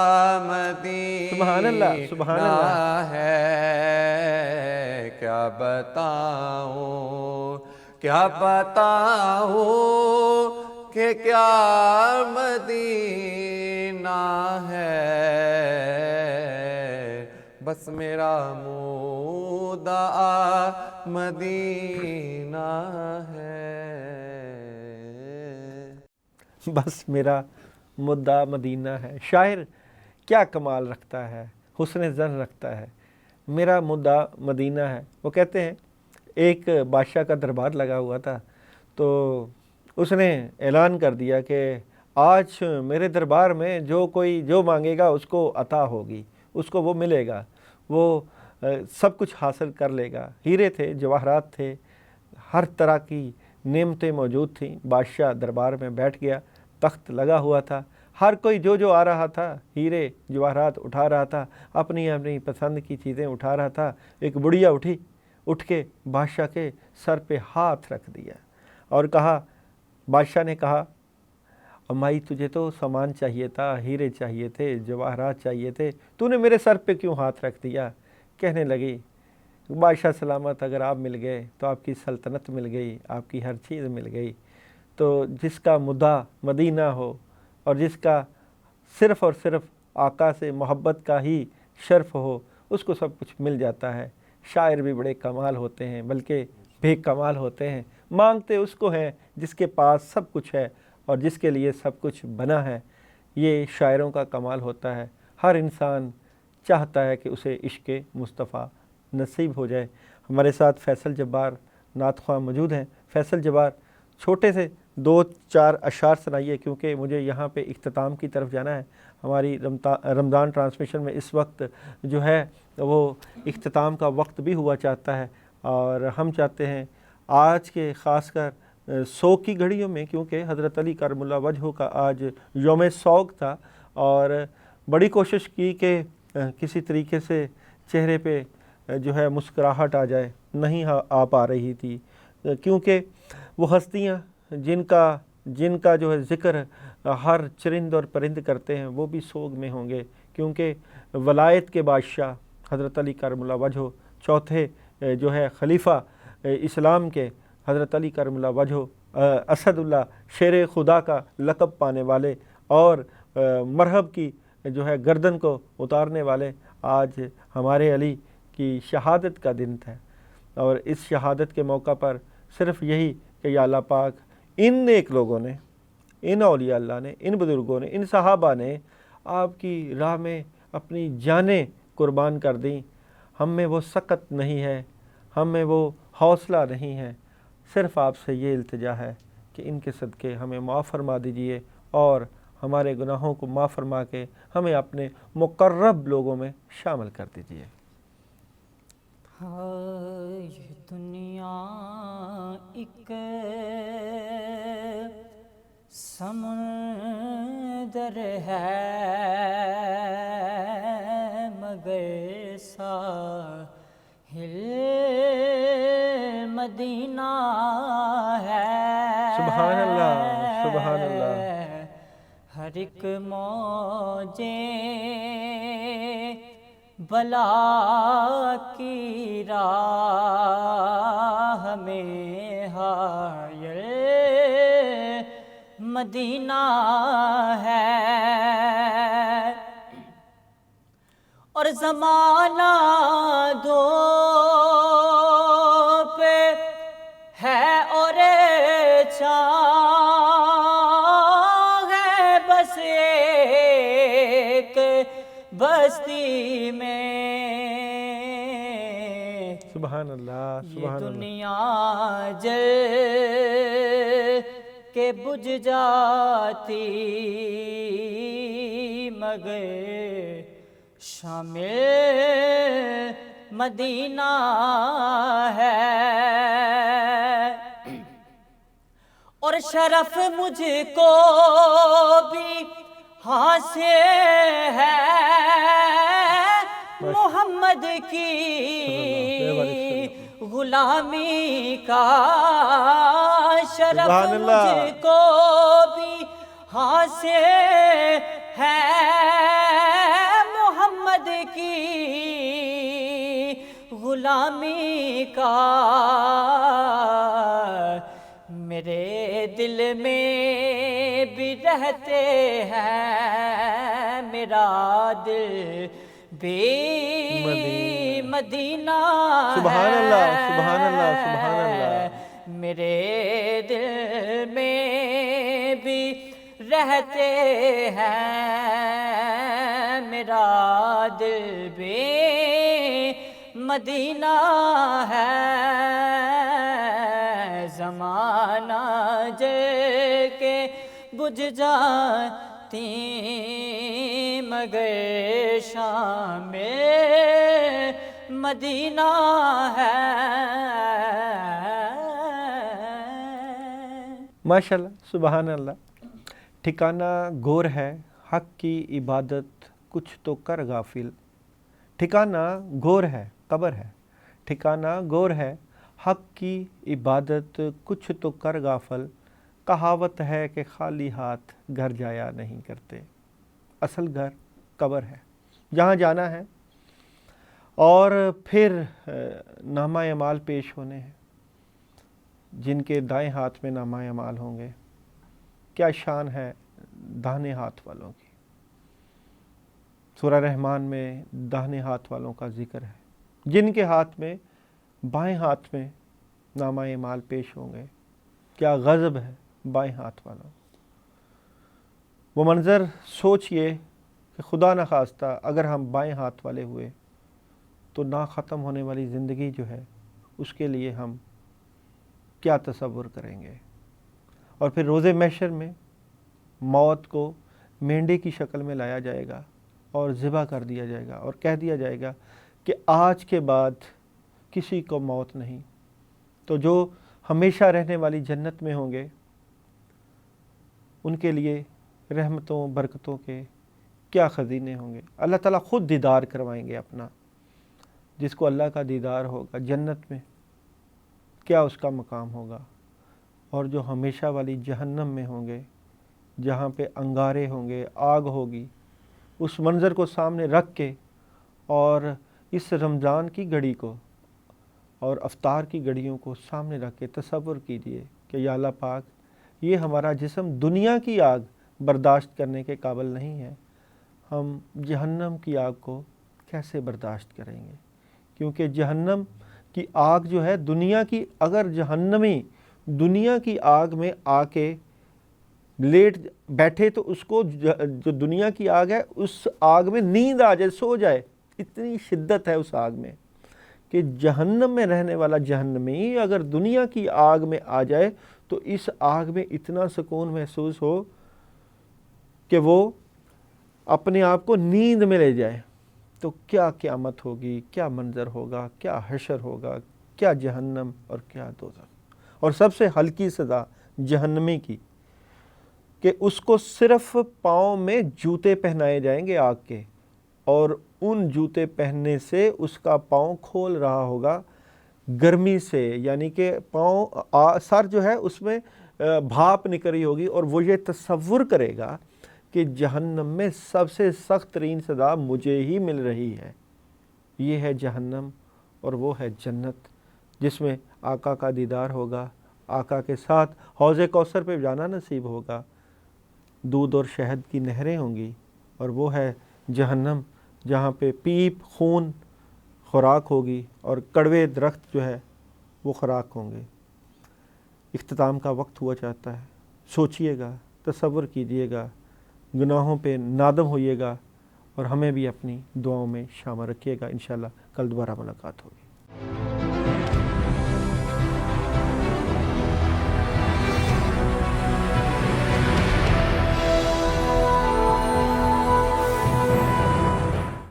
مدینہ
سبحان اللہ، سبحان اللہ۔
ہے کیا بتاؤں کیا بتاؤں کہ کیا مدینہ ہے بس میرا مدعا مدینہ ہے
بس میرا مدعا مدینہ ہے۔ شاعر کیا کمال رکھتا ہے، حسن ظن رکھتا ہے، میرا مدعا مدینہ ہے۔ وہ کہتے ہیں ایک بادشاہ کا دربار لگا ہوا تھا، تو اس نے اعلان کر دیا کہ آج میرے دربار میں جو کوئی جو مانگے گا اس کو عطا ہوگی، اس کو وہ ملے گا، وہ سب کچھ حاصل کر لے گا۔ ہیرے تھے، جواہرات تھے، ہر طرح کی نعمتیں موجود تھیں۔ بادشاہ دربار میں بیٹھ گیا، تخت لگا ہوا تھا، ہر کوئی جو آ رہا تھا ہیرے جواہرات اٹھا رہا تھا، اپنی اپنی پسند کی چیزیں اٹھا رہا تھا۔ ایک بڑھیا اٹھ کے بادشاہ کے سر پہ ہاتھ رکھ دیا اور کہا، بادشاہ نے کہا، امائی تجھے تو سامان چاہیے تھا، ہیرے چاہیے تھے، جواہرات چاہیے تھے، تو نے میرے سر پہ کیوں ہاتھ رکھ دیا؟ کہنے لگی، بادشاہ سلامت، اگر آپ مل گئے تو آپ کی سلطنت مل گئی، آپ کی ہر چیز مل گئی۔ تو جس کا مدعا مدینہ ہو اور جس کا صرف اور صرف آقا سے محبت کا ہی شرف ہو، اس کو سب کچھ مل جاتا ہے۔ شاعر بھی بڑے کمال ہوتے ہیں، بلکہ بے کمال ہوتے ہیں۔ مانگتے اس کو ہیں جس کے پاس سب کچھ ہے اور جس کے لیے سب کچھ بنا ہے۔ یہ شاعروں کا کمال ہوتا ہے۔ ہر انسان چاہتا ہے کہ اسے عشق مصطفیٰ نصیب ہو جائے۔ ہمارے ساتھ فیصل جبار نعت خواں موجود ہیں۔ فیصل جبار، چھوٹے سے 2-4 اشعار سنائیے، کیونکہ مجھے یہاں پہ اختتام کی طرف جانا ہے۔ ہماری رمضان ٹرانسمیشن میں اس وقت جو ہے وہ اختتام کا وقت بھی ہوا چاہتا ہے، اور ہم چاہتے ہیں آج کے خاص کر 100 کی گھڑیوں میں، کیونکہ حضرت علی کرم اللہ وجہہ کا آج یوم سوگ تھا، اور بڑی کوشش کی کہ کسی طریقے سے چہرے پہ جو ہے مسکراہٹ آ جائے، نہیں آ پا رہی تھی، کیونکہ وہ ہستیاں جن کا جو ہے ذکر ہر چرند اور پرند کرتے ہیں، وہ بھی سوگ میں ہوں گے، کیونکہ ولایت کے بادشاہ حضرت علی کرم اللہ وجہہ، چوتھے جو ہے خلیفہ اسلام کے حضرت علی کرم اللہ وجہہ، اسد اللہ شیر خدا کا لقب پانے والے اور مرہب کی جو ہے گردن کو اتارنے والے، آج ہمارے علی کی شہادت کا دن تھا، اور اس شہادت کے موقع پر صرف یہی کہ یا اللہ پاک ان نیک لوگوں نے، ان اولیاء اللہ نے، ان بزرگوں نے، ان صحابہ نے آپ کی راہ میں اپنی جانیں قربان کر دیں۔ ہم میں وہ سقت نہیں ہے، ہم میں وہ حوصلہ نہیں ہے، صرف آپ سے یہ التجا ہے کہ ان کے صدقے ہمیں معاف فرما دیجئے، اور ہمارے گناہوں کو معاف فرما کے ہمیں اپنے مقرب لوگوں میں شامل کر دیجئے۔
یہ دنیا ایک سمندر ہے، مگر ساحل مدینہ ہے۔
سبحان اللہ، سبحان اللہ۔
ہر ایک موجیں بلا کی راہ میں حائل مدینہ ہے، اور زمانہ دو پہ ہے اور چاہ ہے، بس ایک بستی میں
سبحان اللہ،
یہ
سبحان اللہ۔
دنیا جل کے بجھ جاتی، مگر شامل مدینہ ہے، اور شرف مجھ کو بھی حاصل ہے محمد کی غلامی کا، شرف
سبحان اللہ۔
مجھ کو بھی حاصل ہے محمد کی غلامی کا، میرے دل میں بھی رہتے ہیں، میرا دل بھی مدینہ
سبحان اللہ،
ہے،
سبحان اللہ، سبحان اللہ۔
میرے دل میں بھی رہتے ہیں، میرا دل بھی مدینہ ہے، زمانہ جل کے بجھ جاتی مگر شام مدینہ ہے۔
ماشاءاللہ، سبحان اللہ۔ ٹھکانہ گور ہے حق کی عبادت کچھ تو کر غافل، ٹھکانہ گور ہے قبر ہے، ٹھکانہ گور ہے حق کی عبادت کچھ تو کر غافل، کہاوت ہے کہ خالی ہاتھ گھر جایا نہیں کرتے، اصل گھر قبر ہے جہاں جانا ہے، اور پھر نامہ اعمال پیش ہونے ہیں، جن کے دائیں ہاتھ میں نامہ اعمال ہوں گے، کیا شان ہے داہنے ہاتھ والوں کی۔ سورہ رحمان میں داہنے ہاتھ والوں کا ذکر ہے، جن کے ہاتھ میں بائیں ہاتھ میں نامہ اعمال پیش ہوں گے، کیا غضب ہے بائیں ہاتھ والوں۔ وہ منظر سوچئے کہ خدا نخواستہ اگر ہم بائیں ہاتھ والے ہوئے تو نہ ختم ہونے والی زندگی جو ہے اس کے لیے ہم کیا تصور کریں گے۔ اور پھر روز محشر میں موت کو مینڈے کی شکل میں لایا جائے گا اور ذبح کر دیا جائے گا، اور کہہ دیا جائے گا کہ آج کے بعد کسی کو موت نہیں۔ تو جو ہمیشہ رہنے والی جنت میں ہوں گے ان کے لیے رحمتوں برکتوں کے کیا خزینے ہوں گے۔ اللہ تعالیٰ خود دیدار کروائیں گے اپنا، جس کو اللہ کا دیدار ہوگا جنت میں کیا اس کا مقام ہوگا۔ اور جو ہمیشہ والی جہنم میں ہوں گے جہاں پہ انگارے ہوں گے، آگ ہوگی، اس منظر کو سامنے رکھ کے اور اس رمضان کی گھڑی کو اور افطار کی گھڑیوں کو سامنے رکھ کے تصور کیجئے کہ یا اللہ پاک یہ ہمارا جسم دنیا کی آگ برداشت کرنے کے قابل نہیں ہے، ہم جہنم کی آگ کو کیسے برداشت کریں گے، کیونکہ جہنم کی آگ جو ہے دنیا کی، اگر جہنمی دنیا کی آگ میں آ کے لیٹ بیٹھے تو اس کو جو دنیا کی آگ ہے اس آگ میں نیند آ جائے، سو جائے، اتنی شدت ہے اس آگ میں کہ جہنم میں رہنے والا جہنمی اگر دنیا کی آگ میں آ جائے تو اس آگ میں اتنا سکون محسوس ہو کہ وہ اپنے آپ کو نیند میں لے جائے، تو کیا قیامت ہوگی، کیا منظر ہوگا، کیا حشر ہوگا، کیا جہنم اور کیا دوزخ۔ اور سب سے ہلکی سزا جہنمی کی کہ اس کو صرف پاؤں میں جوتے پہنائے جائیں گے آگ کے، اور ان جوتے پہننے سے اس کا پاؤں کھول رہا ہوگا گرمی سے، یعنی کہ پاؤں سر جو ہے اس میں بھاپ نکل رہی ہوگی، اور وہ یہ تصور کرے گا کہ جہنم میں سب سے سخت ترین سزا مجھے ہی مل رہی ہے۔ یہ ہے جہنم اور وہ ہے جنت، جس میں آقا کا دیدار ہوگا، آقا کے ساتھ حوض کوثر پہ جانا نصیب ہوگا، دودھ اور شہد کی نہریں ہوں گی، اور وہ ہے جہنم جہاں پہ پیپ خون خوراک ہوگی اور کڑوے درخت جو ہے وہ خوراک ہوں گے۔ اختتام کا وقت ہوا چاہتا ہے، سوچئے گا، تصور کیجئے گا، گناہوں پہ نادم ہوئیے گا، اور ہمیں بھی اپنی دعاؤں میں شامل رکھیے گا۔ انشاءاللہ کل دوبارہ ملاقات ہوگی۔